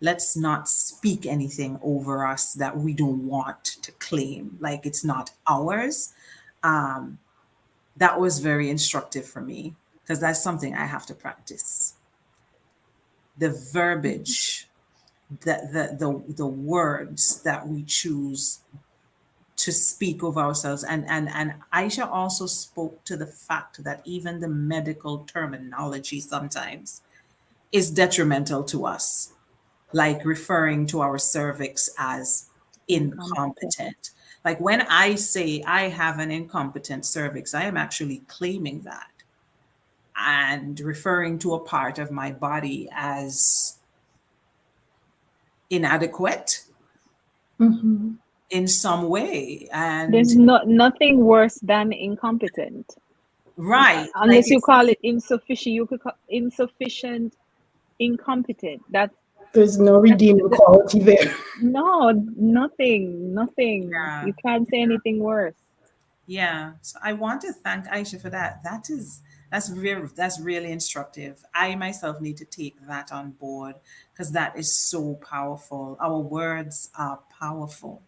Let's not speak anything over us that we don't want to claim, like it's not ours. Um, that was very instructive for me because that's something I have to practice. The verbiage, the words that we choose to speak of ourselves, and Aisha also spoke to the fact that even the medical terminology sometimes is detrimental to us, like referring to our cervix as Incompetent. incompetent. Like when I say I have an incompetent cervix, I am actually claiming that and referring to a part of my body as inadequate in some way. There's And nothing worse than incompetent. right, like Unless you call it insufficient, you could call insufficient, incompetent. There's no redeeming quality there. No, nothing. yeah. You can't say anything worse. Yeah, so I want to thank Aisha for that. That's really instructive. I myself need to take that on board because that is so powerful. Our words are powerful.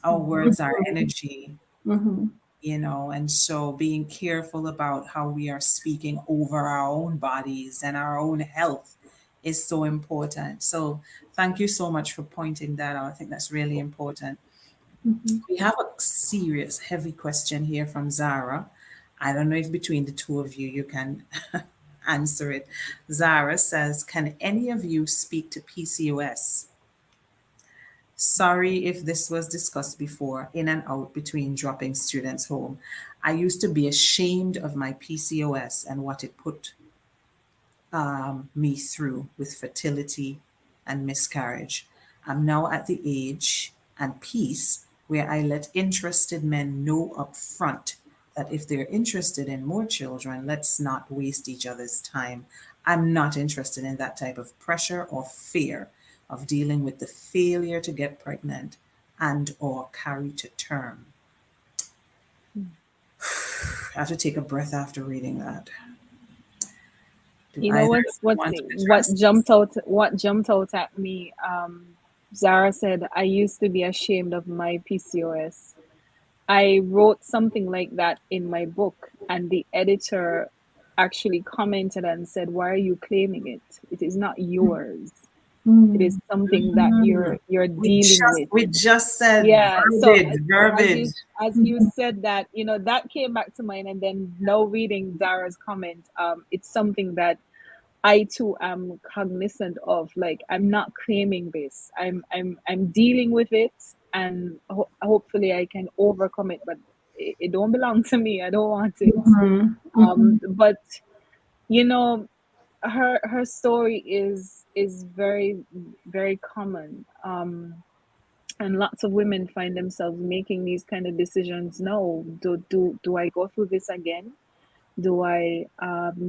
Our words are energy, and so being careful about how we are speaking over our own bodies and our own health is so important. So thank you so much for pointing that out. I think that's really important. We have a serious, heavy question here from Zara. I don't know if between the two of you, you can answer it. Zara says, can any of you speak to PCOS? Sorry if this was discussed before, in and out between dropping students home. I used to be ashamed of my PCOS and what it put me through with fertility and miscarriage. I'm now at the age and peace where I let interested men know up front that if they're interested in more children, let's not waste each other's time. I'm not interested in that type of pressure or fear of dealing with the failure to get pregnant and or carry to term. I have to take a breath after reading that. Do You know either of you want to what address this? jumped out at me. Zara said, I used to be ashamed of my PCOS. I wrote something like that in my book, and the editor actually commented and said, why are you claiming it? It is not yours. It is something that Mm. you're dealing with. We just said Yeah, so verbiage. as you said that, that came back to mind, and then now reading Dara's comment, it's something that I too am cognizant of. Like, I'm not claiming this. I'm dealing with it, and hopefully I can overcome it. But it don't belong to me. I don't want it. But you know, her story is very, very common. And lots of women find themselves making these kind of decisions. No, do I go through this again? Do I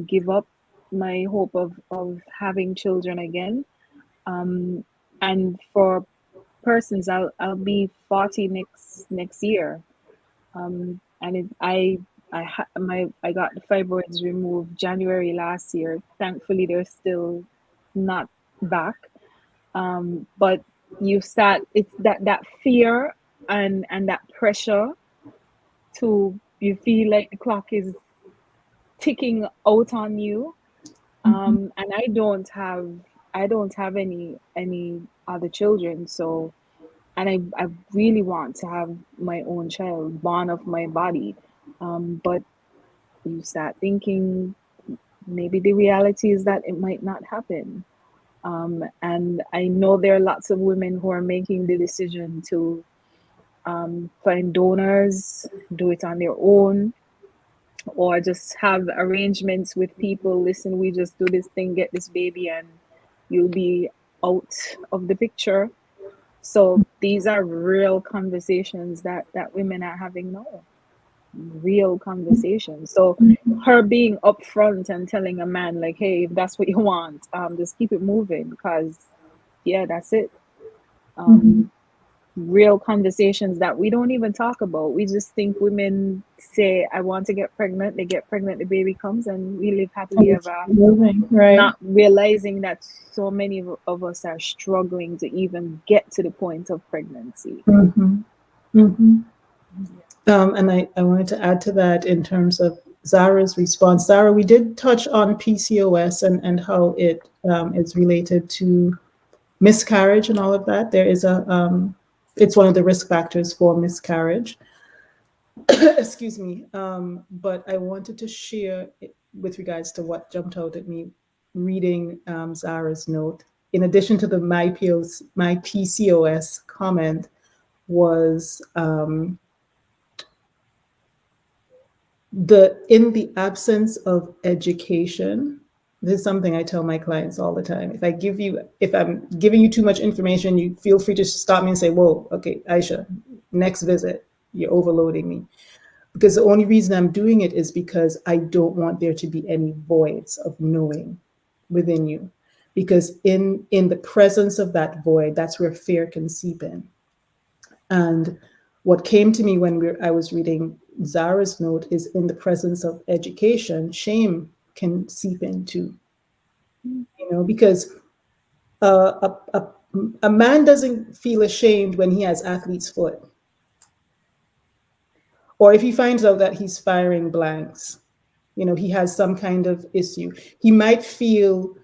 give up my hope of having children again? And for persons, I'll be 40 next year. And I got the fibroids removed January last year. Thankfully, they're still not back. But you start, it's that fear and that pressure to, you feel like the clock is ticking out on you. And I don't have any other children. So, and I really want to have my own child born of my body. But you start thinking, maybe the reality is that it might not happen. And I know there are lots of women who are making the decision to find donors, do it on their own, or just have arrangements with people. Listen, we just do this thing, get this baby, and you'll be out of the picture. So these are real conversations that women are having now. Real conversations. So her being upfront and telling a man, like, hey, if that's what you want, just keep it moving, because yeah, that's it. Um, Real conversations that we don't even talk about. We just think women say, I want to get pregnant, they get pregnant, the baby comes, and we live happily ever after, Right. not realizing that so many of us are struggling to even get to the point of pregnancy. Mm-hmm. Mm-hmm. And I wanted to add to that in terms of Zara's response. Zara, we did touch on PCOS and how it is related to miscarriage and all of that. There is it's one of the risk factors for miscarriage. Excuse me. But I wanted to share with regards to what jumped out at me reading Zara's note. In addition to the my PCOS comment, was in the absence of education. This is something I tell my clients all the time. If I'm giving you too much information, you feel free to stop me and say, whoa, okay, Aisha, next visit, you're overloading me. Because the only reason I'm doing it is because I don't want there to be any voids of knowing within you. Because in the presence of that void, that's where fear can seep in. And what came to me when I was reading Zara's note is, in the presence of education, shame can seep into, because a man doesn't feel ashamed when he has athlete's foot, or if he finds out that he's firing blanks, he has some kind of issue. He might feel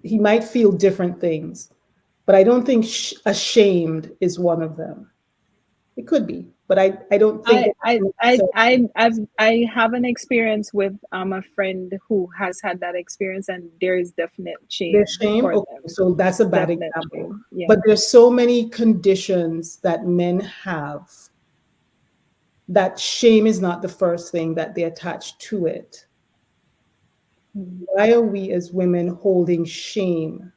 he might feel different things, but I don't think ashamed is one of them. It could be, but I don't think I it's I I necessarily. I have an experience with a friend who has had that experience, and there is definite There's shame shame. for Okay, them. so that's a bad Definite example. shame. Yeah. But there's so many conditions that men have that shame is not the first thing that they attach to it. Mhm. Why are we as women holding shame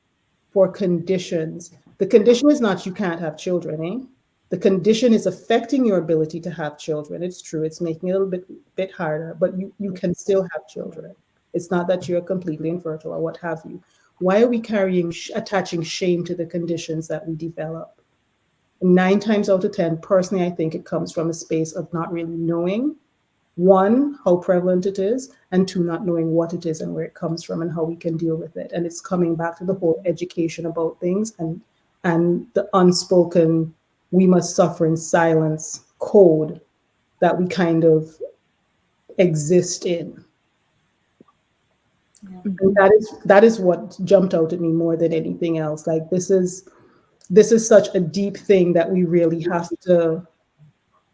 for conditions? The condition is not you can't have children, eh? The condition is affecting your ability to have children. It's true, it's making it a little bit harder, but you can still have children. It's not that you're completely infertile or what have you. Why are we attaching shame to the conditions that we develop? 9 times out of 10, personally, I think it comes from a space of not really knowing, one, how prevalent it is, and two, not knowing what it is and where it comes from and how we can deal with it. And it's coming back to the whole education about things and the unspoken, we must suffer in silence code that we kind of exist in. Yeah. And that is what jumped out at me more than anything else. Like this is such a deep thing that we really have to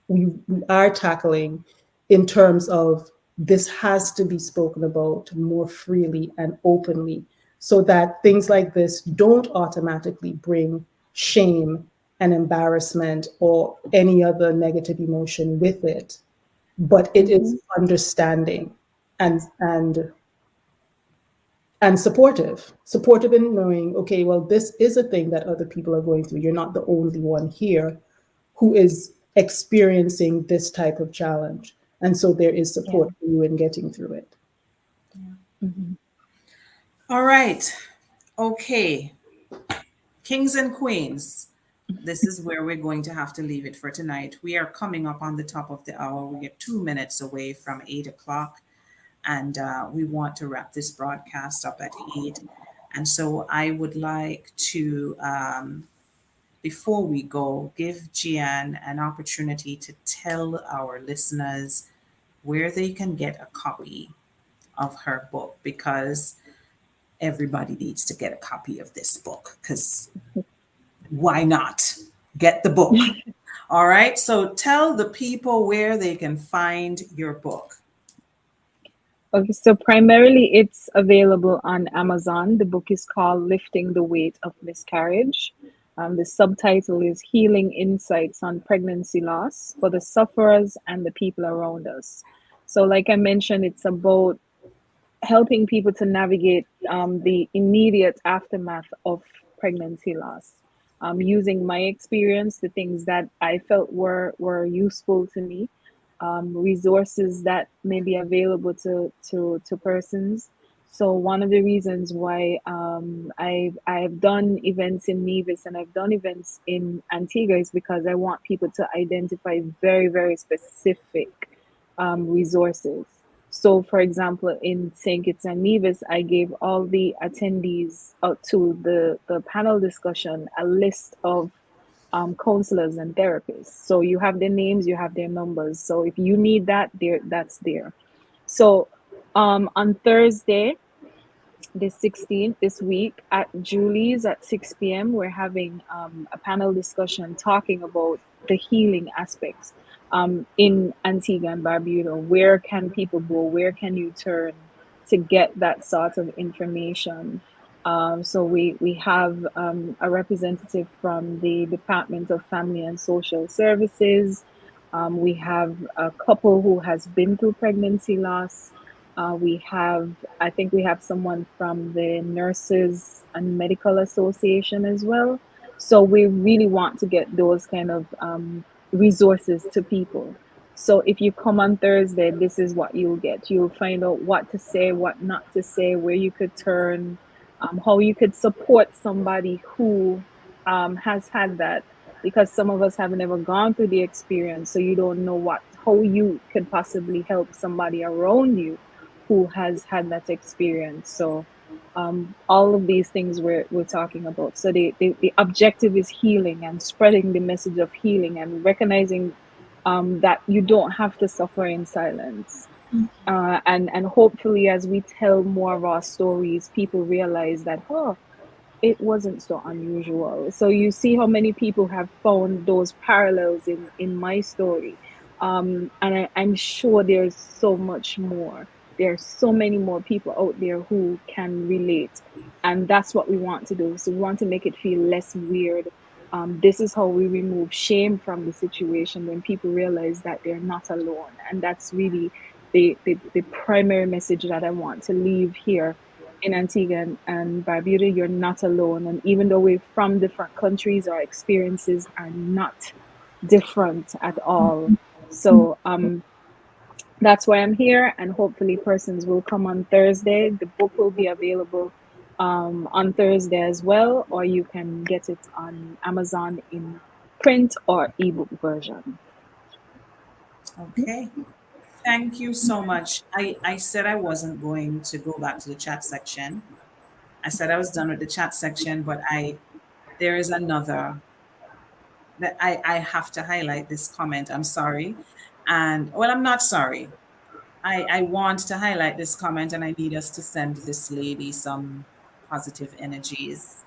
we are tackling in terms of this has to be spoken about more freely and openly so that things like this don't automatically bring shame and embarrassment or any other negative emotion with it, but it is Mhm. understanding and supportive in knowing, okay, well, this is a thing that other people are going through. You're not the only one here who is experiencing this type of challenge. And so there is Yeah. support for you in getting through it. Mhm. All right. Okay. Kings and queens. This is where we're going to have to leave it for tonight. We are coming up on the top of the hour. We are 2 minutes away from 8 o'clock, and we want to wrap this broadcast up at 8. And so I would like to, before we go, give Gian an opportunity to tell our listeners where they can get a copy of her book, because everybody needs to get a copy of this book, because why not get the book? All right. So tell the people where they can find your book. Okay, so primarily it's available on Amazon. The book is called Lifting the Weight of Miscarriage. The subtitle is Healing Insights on Pregnancy Loss for the Sufferers and the People Around Us. So, like I mentioned, it's about helping people to navigate the immediate aftermath of pregnancy loss. Using my experience, the things that I felt were useful to me, resources that may be available to persons. So one of the reasons why I've done events in Nevis and I've done events in Antigua is because I want people to identify very specific resources. So, for example, in St. Kitts and Nevis, I gave all the attendees to the panel discussion a list of counselors and therapists. So you have their names, you have their numbers. So if you need that, that's there. So on Thursday, the 16th this week at Julie's at 6 p.m. We're having a panel discussion talking about the healing aspects in Antigua and Barbuda. Where can people go? Where can you turn to get that sort of information? So we have a representative from the Department of Family and Social Services. We have a couple who has been through pregnancy loss. I think we have someone from the Nurses and Medical Association as well. So we really want to get those kind of resources to people. So if you come on Thursday, this is what you'll get. You'll find out what to say, what not to say, where you could turn, how you could support somebody who has had that. Because some of us have never gone through the experience, so you don't know how you could possibly help somebody around you who has had that experience. So all of these things we're talking about. So the objective is healing and spreading the message of healing and recognizing that you don't have to suffer in silence. And hopefully as we tell more of our stories, people realize that, oh, it wasn't so unusual. So you see how many people have found those parallels in my story. And I'm sure there's so much more. There's so many more people out there who can relate. And that's what we want to do. So we want to make it feel less weird. This is how we remove shame from the situation when people realize that they're not alone. And that's really the primary message that I want to leave here in Antigua and Barbuda. You're not alone. And even though we're from different countries, our experiences are not different at all. So that's why I'm here, and hopefully persons will come on Thursday. The book will be available on Thursday as well, or you can get it on Amazon in print or ebook version. Okay. Thank you so much. I said I wasn't going to go back to the chat section. I said I was done with the chat section, but there is another that I have to highlight this comment. I'm sorry. And well, I'm not sorry. I want to highlight this comment and I need us to send this lady some positive energies.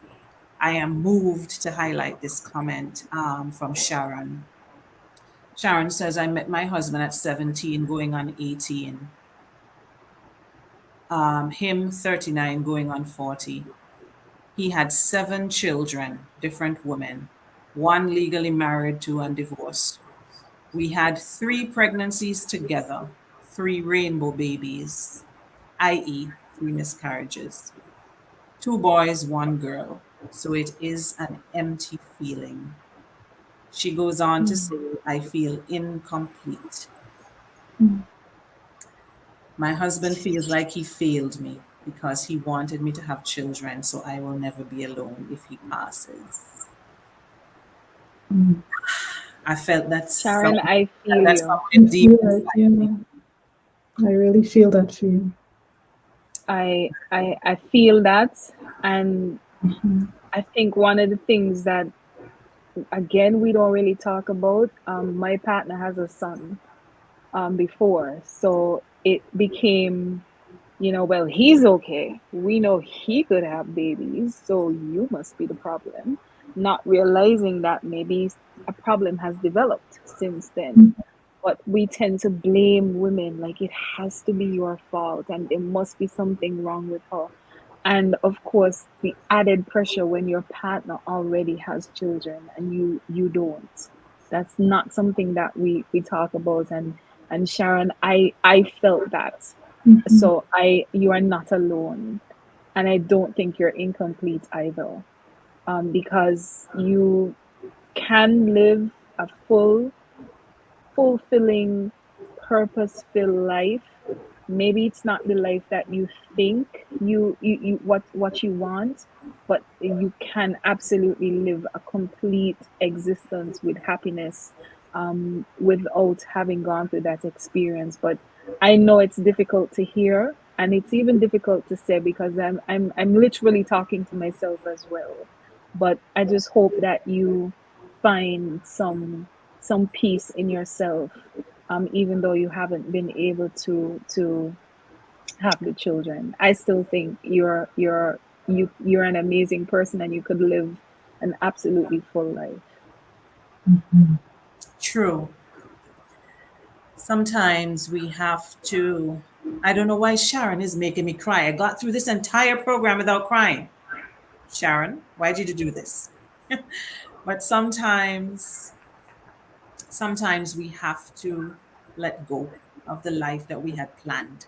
I am moved to highlight this comment from Sharon. Sharon says, I met my husband at 17, going on 18. Him 39, going on 40. He had 7 children, different women, one legally married to and divorced. We had 3 pregnancies together, 3 rainbow babies, i.e., 3 miscarriages. 2 boys, 1 girl. So it is an empty feeling. She goes on to say, I feel incomplete. My husband feels like he failed me because he wanted me to have children, so I will never be alone if he passes. I felt Sharon, I feel that you. sounded I deep feel that, inside me. yeah. I really feel that for you. I feel that, and I think one of the things that again we don't really talk about. My partner has a son before, so it became, well, he's okay. We know he could have babies, so you must be the problem. Not realizing that maybe a problem has developed since then. But we tend to blame women like it has to be your fault and there must be something wrong with her. And of course, the added pressure when your partner already has children and you don't. That's not something that we talk about. And Sharon, I felt that. So I you are not alone, and I don't think you're incomplete either, because you can live a fulfilling, purpose-filled life. Maybe it's not the life that you think you what you want, but you can absolutely live a complete existence with happiness, without having gone through that experience. But I know it's difficult to hear, and it's even difficult to say because I'm literally talking to myself as well. But I just hope that you find some peace in yourself, even though you haven't been able to have the children. I still think you're an amazing person and you could live an absolutely full life. True. Sometimes we have to. I don't know why Sharon is making me cry. I got through this entire program without crying. Sharon, why did you do this? But sometimes we have to let go of the life that we had planned.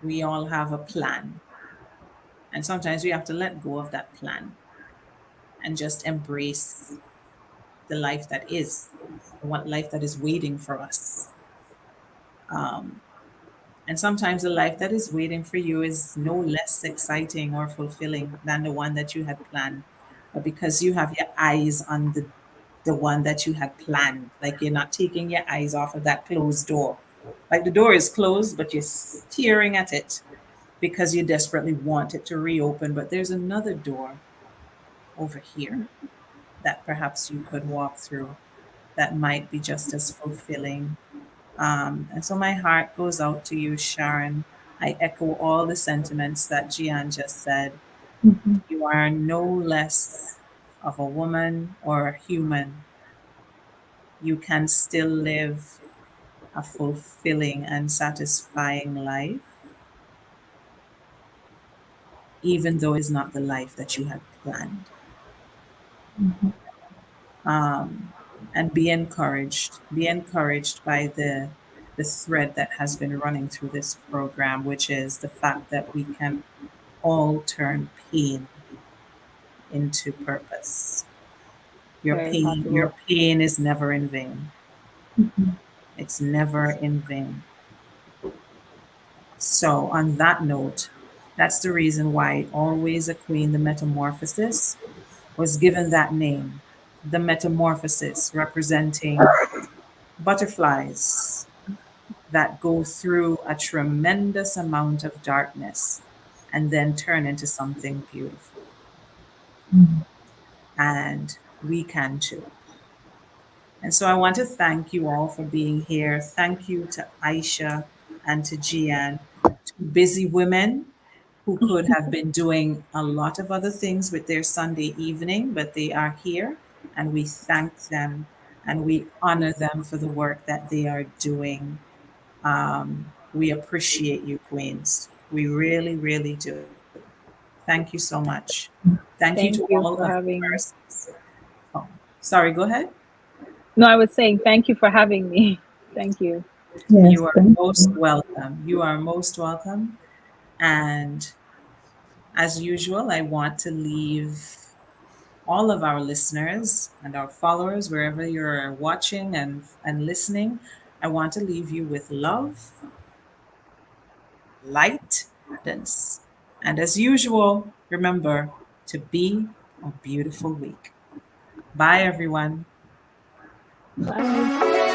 We all have a plan. And sometimes we have to let go of that plan and just embrace the life that is, what life that is waiting for us. And sometimes the life that is waiting for you is no less exciting or fulfilling than the one that you had planned. But because you have your eyes on the one that you had planned, like you're not taking your eyes off of that closed door. Like the door is closed, but you're staring at it because you desperately want it to reopen. But there's another door over here that perhaps you could walk through that might be just as fulfilling. And so my heart goes out to you, Sharon. I echo all the sentiments that Gian just said. You are no less of a woman or a human. You can still live a fulfilling and satisfying life, even though it's not the life that you had planned. Mhm. um, and be encouraged. Be encouraged by the thread that has been running through this program, which is the fact that we can all turn pain into purpose. Very Your possible. pain is never in vain. Mhm. It's never in vain. So, on that note, that's the reason why Always a Queen, the Metamorphosis, was given that name. The Metamorphosis, representing butterflies that go through a tremendous amount of darkness and then turn into something beautiful. Mhm. And we can too. And so I want to thank you all for being here. Thank you to Aisha and to Gian, two busy women who could have been doing a lot of other things with their Sunday evening, but they are here and we thank them and we honor them for the work that they are doing. We appreciate you, Queens. We really, really do. Thank you so much. Thank you to Thank all you of for the having me. persons. Oh, sorry, go ahead. No, I was saying thank you for having me. Thank you. Yes, You are thank most you. welcome. You are most welcome. And as usual, I want to leave all of our listeners and our followers, wherever you're watching and listening, I want to leave you with love, light, guidance. And as usual, remember to be a beautiful week. Bye, everyone. Bye.